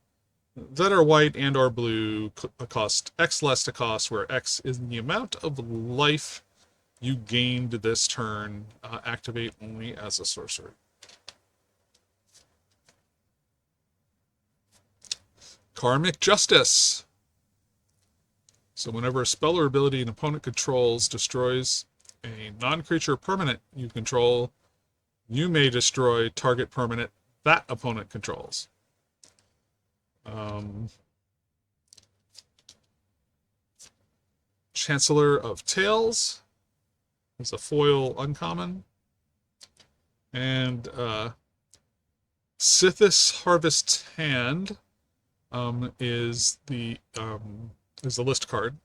that are white and or blue cost X less to cost, where X is the amount of life you gained this turn. Activate only as a sorcery. Karmic Justice. So whenever a spell or ability an opponent controls destroys a non-creature permanent you control, you may destroy target permanent that opponent controls. Chancellor of Tales is a foil uncommon. And Sithis Harvest Hand is the list card.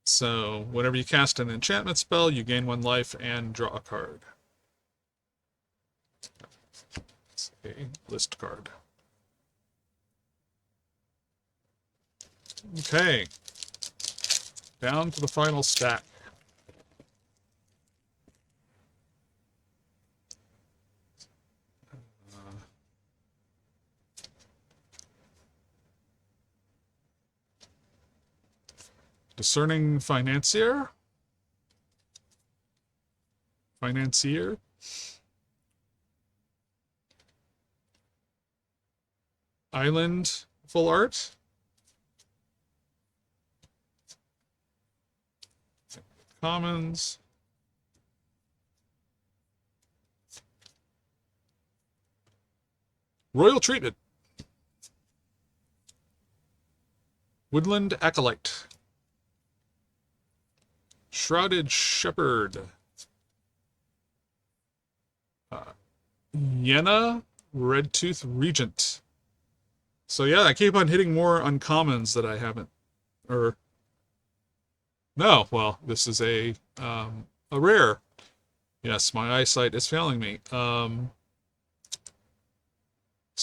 So whenever you cast an enchantment spell, you gain 1 life and draw a card. It's a list card. Okay. Down to the final stack. Discerning Financier. Island Full Art. Commons. Royal Treatment. Woodland Acolyte. Shrouded Shepherd. Yenna Redtooth Regent. So yeah, I keep on hitting more uncommons that I haven't, or no, well, this is a rare. Yes, my eyesight is failing me. So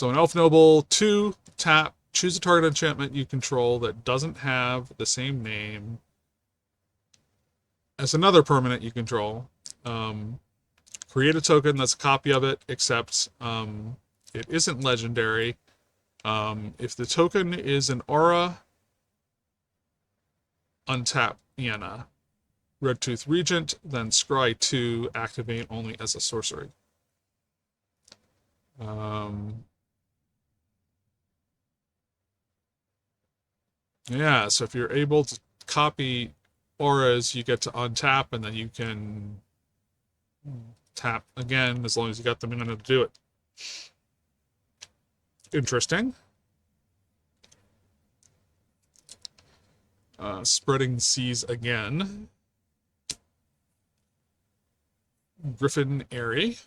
an Elf Noble, 2, tap, choose a target enchantment you control that doesn't have the same name as another permanent you control. Create a token that's a copy of it, except it isn't legendary. If the token is an aura, untap Yenna. Redtooth Regent, then scry 2, activate only as a sorcery. Yeah, so if you're able to copy auras, you get to untap, and then you can tap again as long as you got the mana to do it. Interesting. Spreading Seas again. Griffin Airy.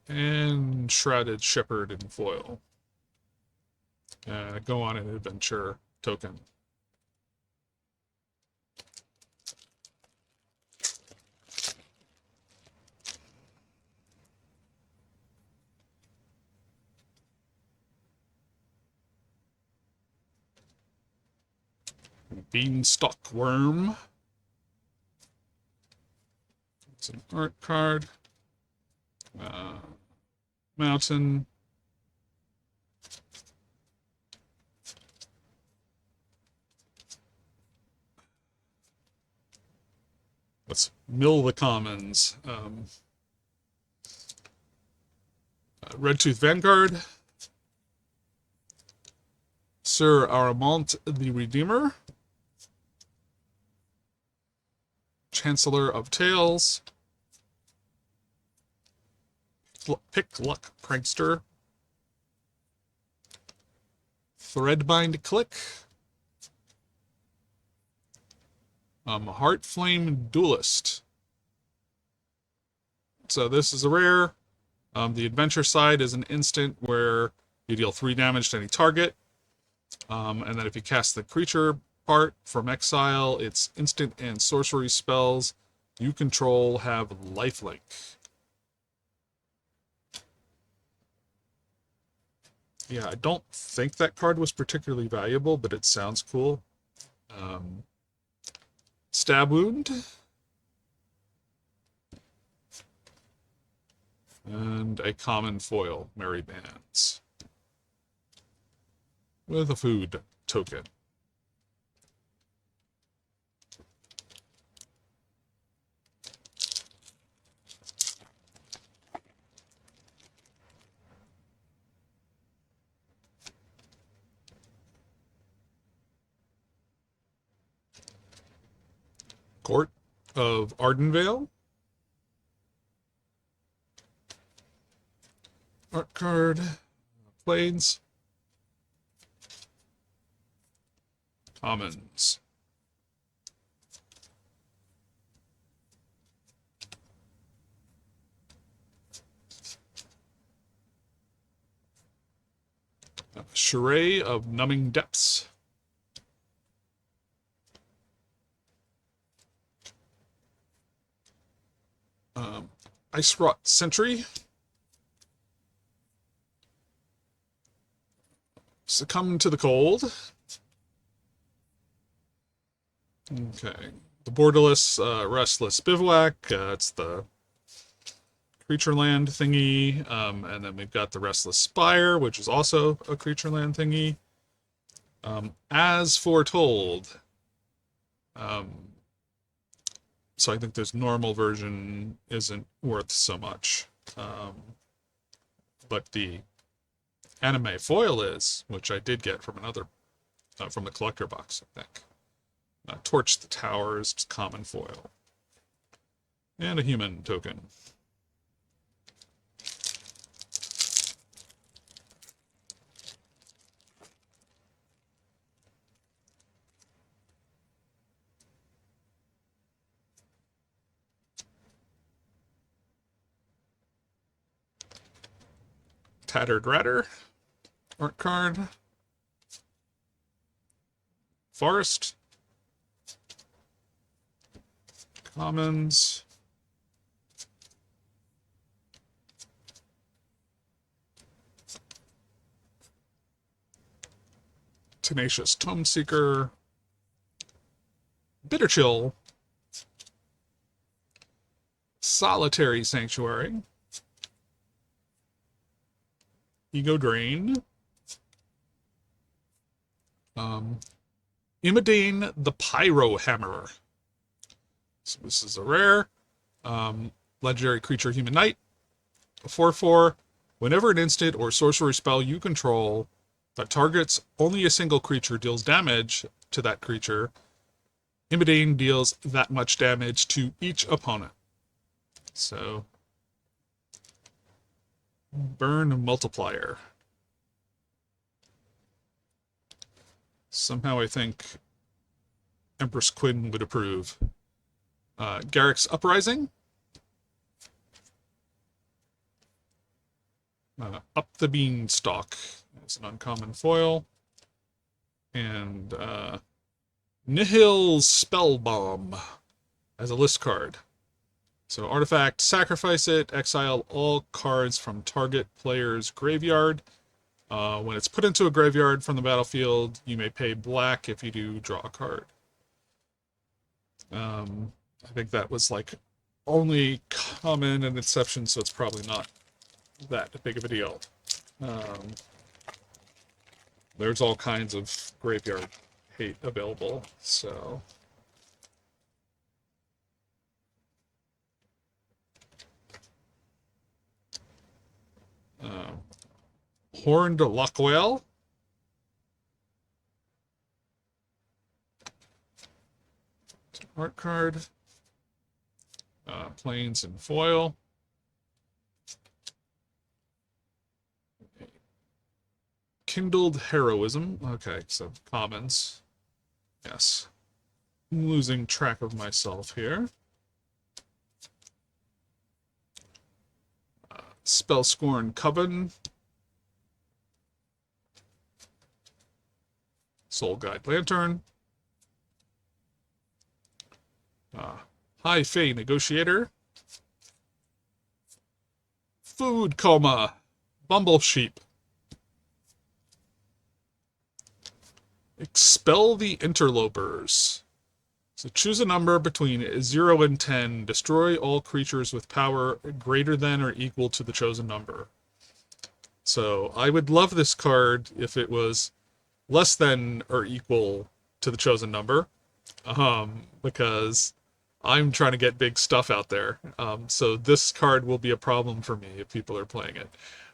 And Shrouded Shepherd in foil. Go on an adventure token. Beanstalk Worm. It's an art card. Mountain. Let's mill the commons. Red Tooth Vanguard. Sir Aramont the Redeemer. Chancellor of Tales. Pick Luck Prankster. Threadbind Click. Heartflame Duelist. So this is a rare. The adventure side is an instant where you deal 3 damage to any target. And then if you cast the creature part from exile, its instant and sorcery spells you control have lifelink. Yeah, I don't think that card was particularly valuable, but it sounds cool. Stab Wound. And a common foil, Merry Bands. With a food token. Court of Ardenvale. Art card. Plains. Commons. Charade of Numbing Depths. Ice Rot Sentry. Succumb to the Cold. Okay. The borderless Restless Bivouac. It's the creature land thingy. And then we've got the Restless Spire, which is also a creature land thingy. As Foretold. So I think this normal version isn't worth so much. But the anime foil is, which I did get from another, from the collector box, I think. Torch the Towers, just common foil. And a human token. Tattered Ratter. Art card. Forest. Commons. Tenacious Tome Seeker. Bitter Chill. Solitary Sanctuary. Ego Drain. Imidane the Pyro Hammer. So this is a rare. Legendary creature, Human Knight. A 4/4. Whenever an instant or sorcery spell you control that targets only a single creature deals damage to that creature, Imidane deals that much damage to each opponent. So, Burn Multiplier. Somehow I think Empress Quinn would approve. Garrick's Uprising. Up the Beanstalk as an uncommon foil. And Nihil's Spellbomb as a list card. So artifact, sacrifice it, exile all cards from target player's graveyard. When it's put into a graveyard from the battlefield, you may pay black. If you do, draw a card. I think that was like only common and exception, so it's probably not that big of a deal. There's all kinds of graveyard hate available, so... Horned Lockwell. Art card. Plains and foil. Kindled Heroism. Okay, so commons. Yes. I'm losing track of myself here. Spellscorn Coven. Soul Guide Lantern. High Fae Negotiator. Food Coma. Bumble Sheep. Expel the Interlopers. So choose a number between 0 and 10. Destroy all creatures with power greater than or equal to the chosen number. So I would love this card if it was less than or equal to the chosen number, because I'm trying to get big stuff out there. So this card will be a problem for me if people are playing it.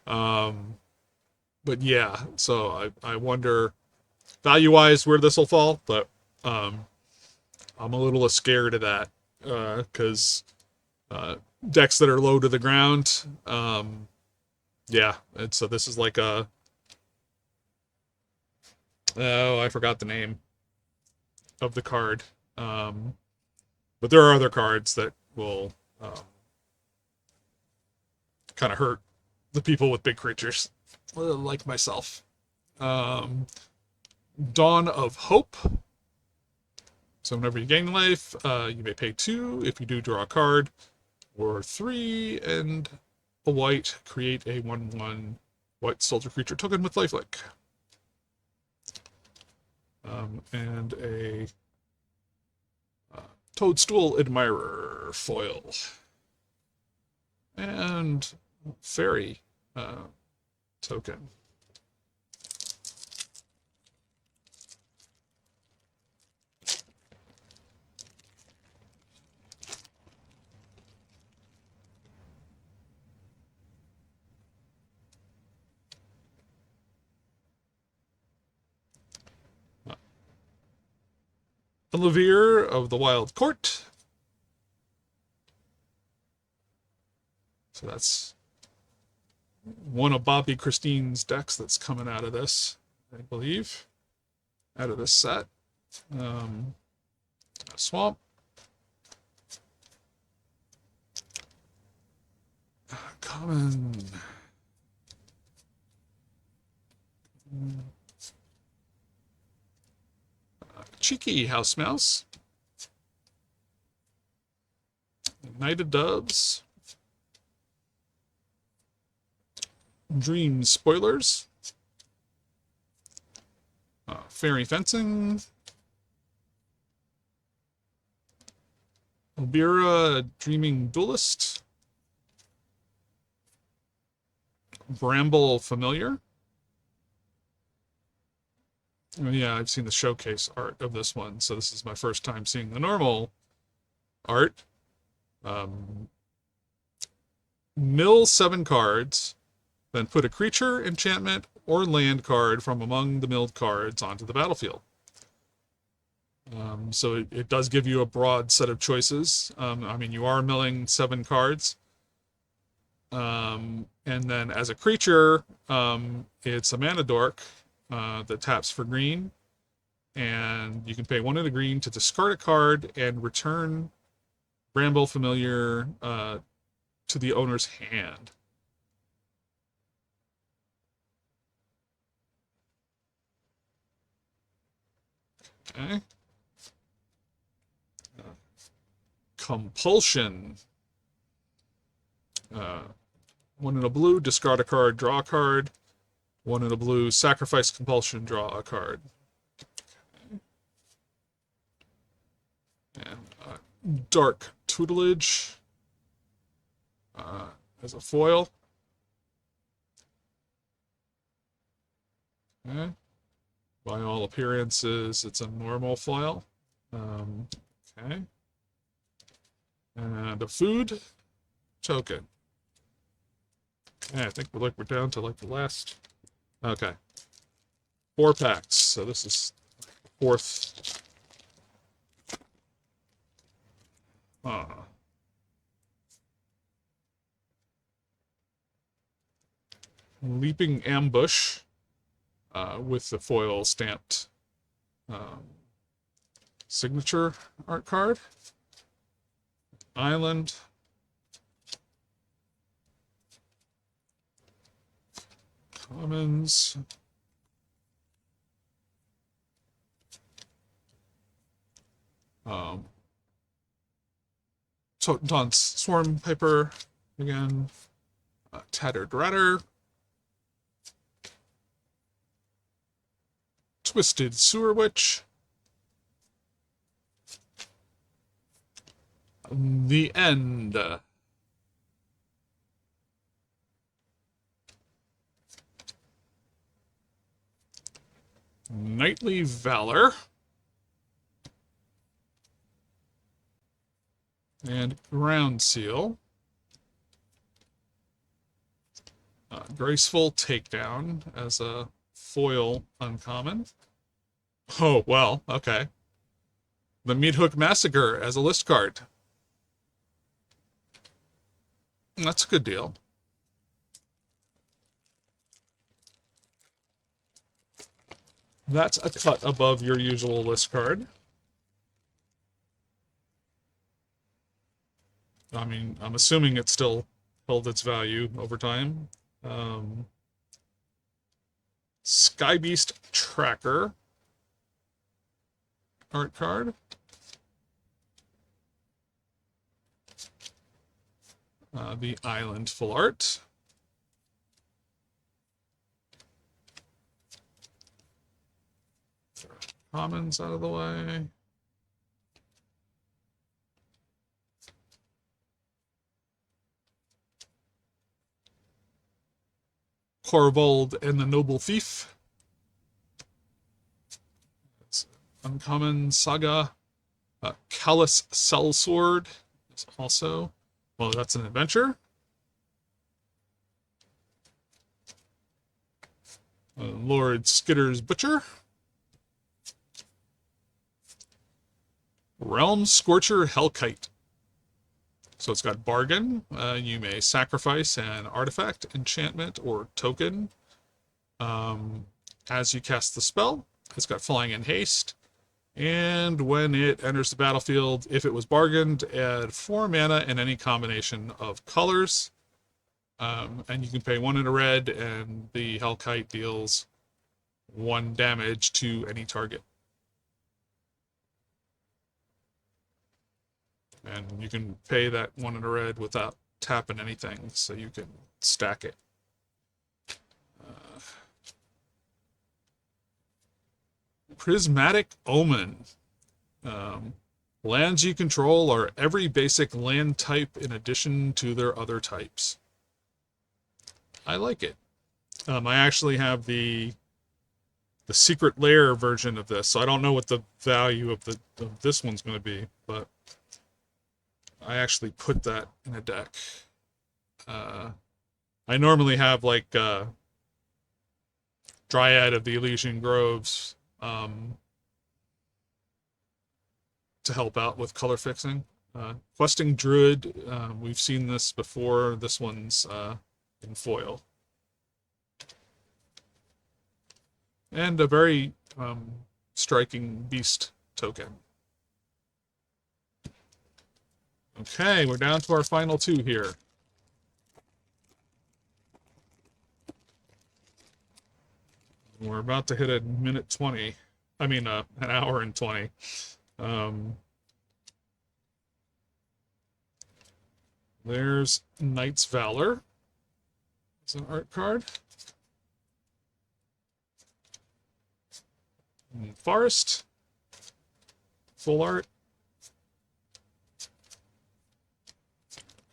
But yeah, so I wonder value-wise where this will fall, but I'm a little scared of that because decks that are low to the ground, yeah, and so this is like a, oh, I forgot the name of the card, but there are other cards that will kind of hurt the people with big creatures, like myself. Dawn of Hope. So whenever you gain life, you may pay 2. If you do, draw a card, or 3 and a white, create a 1/1 white soldier creature token with lifelink. And a Toadstool Admirer foil. And fairy token. Olivir of the Wild Court. So that's one of Bobby Christine's decks that's coming out of this, I believe. Out of this set. Swamp. Common. Cheeky House Mouse. Knight of Doves. Dream Spoilers. Fairy Fencing. Obira Dreaming Duelist. Bramble Familiar. Oh, yeah, I've seen the showcase art of this one, so this is my first time seeing the normal art. Mill 7 cards, then put a creature, enchantment, or land card from among the milled cards onto the battlefield. So it does give you a broad set of choices. I mean, you are milling 7 cards. And then as a creature, it's a mana dork that taps for green. And you can pay 1 of the green to discard a card and return Bramble Familiar to the owner's hand. Okay. Compulsion. 1 in a blue, discard a card, draw a card. 1 in a blue, sacrifice Compulsion, draw a card. Okay. And Dark Tutelage as a foil. Okay. By all appearances, it's a normal foil. Okay. And a food token. Yeah, I think we're down to like the last Okay. 4 packs. So this is fourth. Leaping Ambush with the foil stamped um, signature art card. Island. Commons. Totentan's Swarm Piper again. Tattered Ratter. Twisted Sewer Witch. The End. Knightly Valor. And Ground Seal. Graceful Takedown as a foil uncommon. Oh, well, okay. The Meat Hook Massacre as a list card. That's a good deal. That's a cut above your usual list card. I mean, I'm assuming it still held its value over time. Sky Beast Tracker art card. The Island full art. Commons out of the way. Corvold and the Noble Thief. It's uncommon Saga. Callous Sellsword is also, well, that's an adventure. Lord Skitter's Butcher. Realm Scorcher Hellkite. So it's got Bargain. You may sacrifice an artifact, enchantment, or token as you cast the spell. It's got Flying and Haste. And when it enters the battlefield, if it was bargained, add 4 mana in any combination of colors. And you can pay 1 in a red, and the Hellkite deals 1 damage to any target. And you can pay that 1 in a red without tapping anything, so you can stack it. Prismatic Omen. Lands you control are every basic land type in addition to their other types. I like it. I actually have the secret lair version of this, so I don't know what the value of this one's going to be, but I actually put that in a deck. I normally have like Dryad of the Elysian Groves to help out with color fixing. Questing Druid, we've seen this before. This one's in foil. And a very striking beast token. Okay, we're down to our final 2 here. We're about to hit a minute 20. I mean, an hour and 20. There's Knight's Valor. It's an art card. Forest. Full art.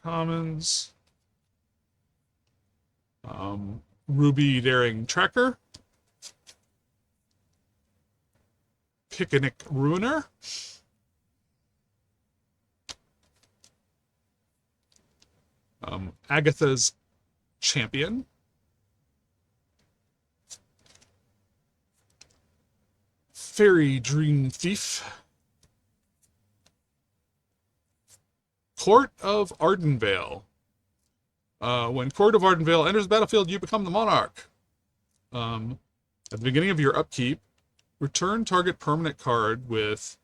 Commons. Ruby Daring Tracker. Picnic Ruiner. Agatha's Champion. Fairy Dream Thief. Court of Ardenvale. When Court of Ardenvale enters the battlefield, you become the monarch. At the beginning of your upkeep, return target permanent card with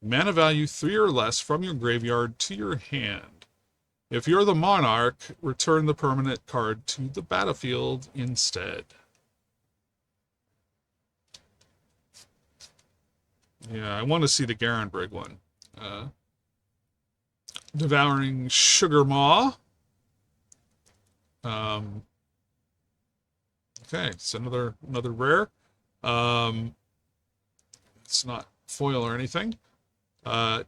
mana value 3 or less from your graveyard to your hand. If you're the monarch, return the permanent card to the battlefield instead. Yeah, I want to see the Garenbrig one. Devouring Sugar Maw. Okay, it's another rare. It's not foil or anything. So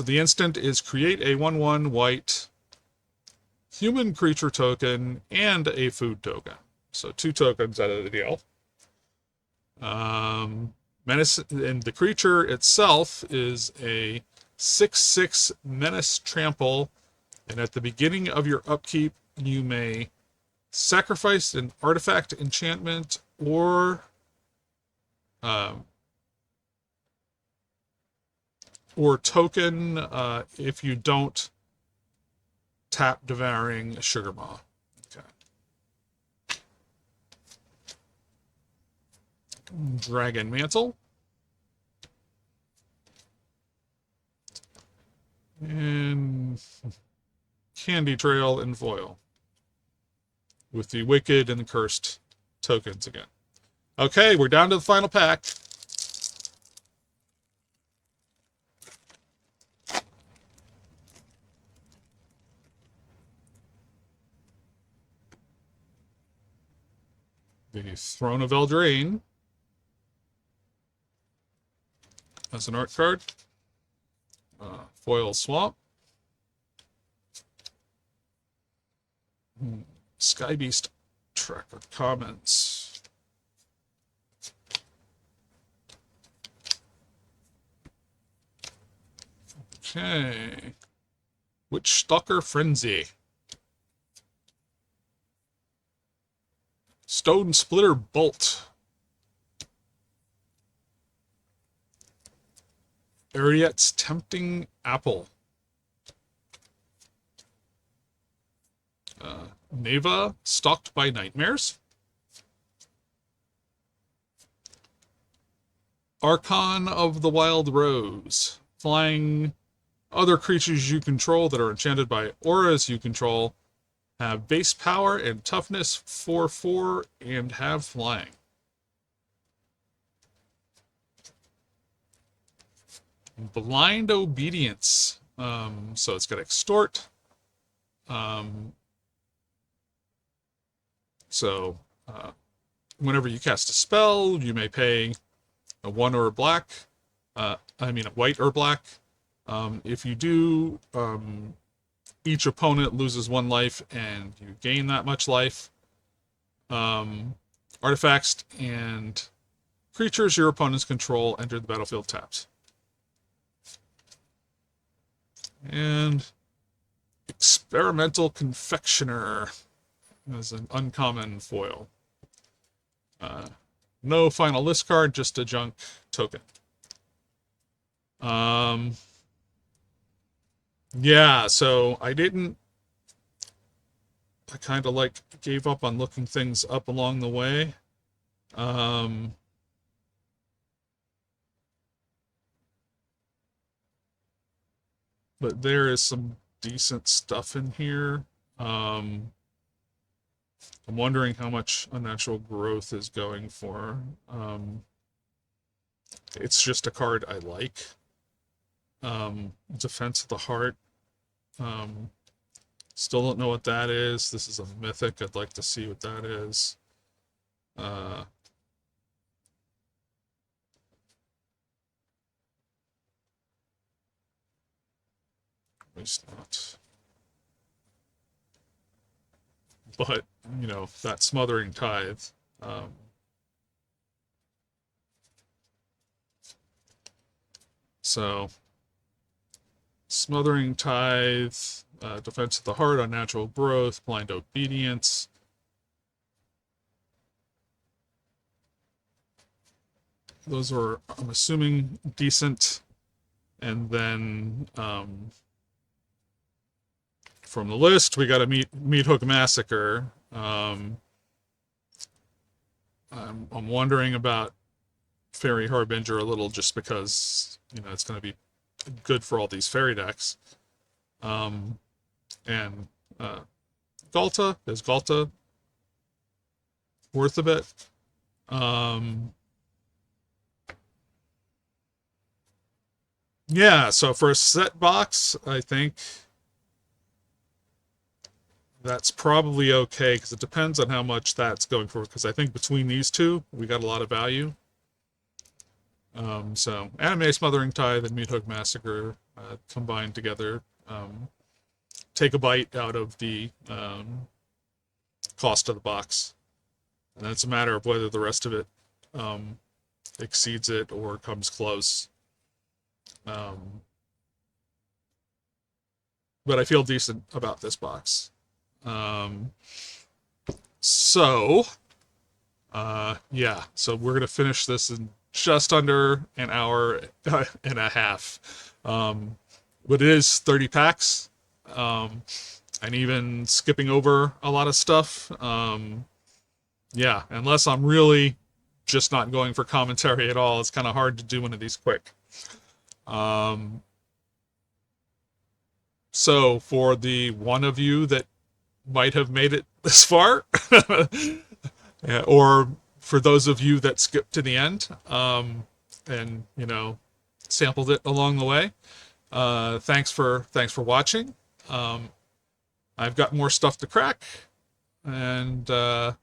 the instant is create a 1/1 white human creature token and a food token. So 2 tokens out of the deal. Menace, and the creature itself is a 6/6 Menace Trample, and at the beginning of your upkeep, you may sacrifice an artifact, enchantment, or token if you don't tap Devouring Sugar Maw. Okay. Dragon Mantle. And Candy Trail and foil. With the Wicked and the Cursed tokens again. Okay, we're down to the final pack. The Throne of Eldraine as an art card. Foil Swamp. Skybeast Tracker Comments. Okay. Witchstalker Frenzy. Stone Splitter Bolt. Ariet's Tempting Apple. Neva, Stalked by Nightmares. Archon of the Wild Rose. Flying other creatures you control that are enchanted by auras you control have base power and toughness 4/4 and have flying. Blind Obedience. So it's got Extort. Whenever you cast a spell, you may pay a 1 or a black. A white or black. If you do, each opponent loses 1 life, and you gain that much life. Artifacts and creatures your opponents control enter the battlefield tapped. And Experimental Confectioner as an uncommon foil. No final list card, just a junk token. Yeah, so I kind of gave up on looking things up along the way. But there is some decent stuff in here. I'm wondering how much Unnatural Growth is going for. It's just a card I like. Defense of the Heart. Still don't know what that is. This is a mythic. I'd like to see what that is. At least not. But, that Smothering Tithe. So, Smothering Tithe, Defense of the Heart, Unnatural Growth, Blind Obedience. those are, I'm assuming, decent. And then from the list, we got a Meat Hook Massacre. I'm wondering about Fairy Harbinger a little, just because it's going to be good for all these fairy decks. And Galta, is Galta worth a bit? Yeah, so for a set box, I think that's probably okay, because it depends on how much that's going for, because I think between these two, we got a lot of value. So Anime Smothering Tithe and Meat Hook Massacre combined together take a bite out of the cost of the box. And then it's a matter of whether the rest of it exceeds it or comes close. But I feel decent about this box. So we're going to finish this in just under an hour and a half. But it is 30 packs. And even skipping over a lot of stuff. Unless I'm really just not going for commentary at all, it's kind of hard to do one of these quick. So for the one of you that might have made it this far, or for those of you that skipped to the end, and sampled it along the way, thanks for watching. I've got more stuff to crack, and too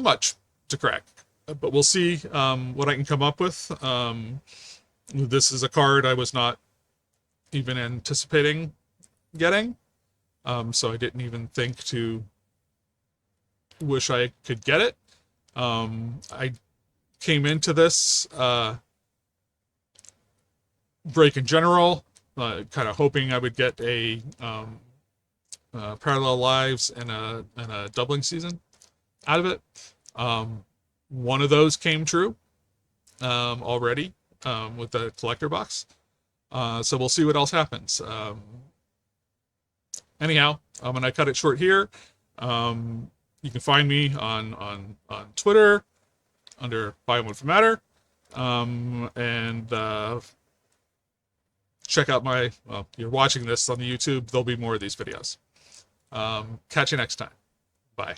much to crack, but we'll see what I can come up with. This is a card I was not even anticipating getting, so I didn't even think to wish I could get it. I came into this break in general, kind of hoping I would get a Parallel Lives and a doubling season out of it. One of those came true already with the collector box. So we'll see what else happens. Anyhow, I'm gonna cut it short here. You can find me on Twitter under Buy One for Matter, and check out my. Well, you're watching this on the YouTube. There'll be more of these videos. Catch you next time. Bye.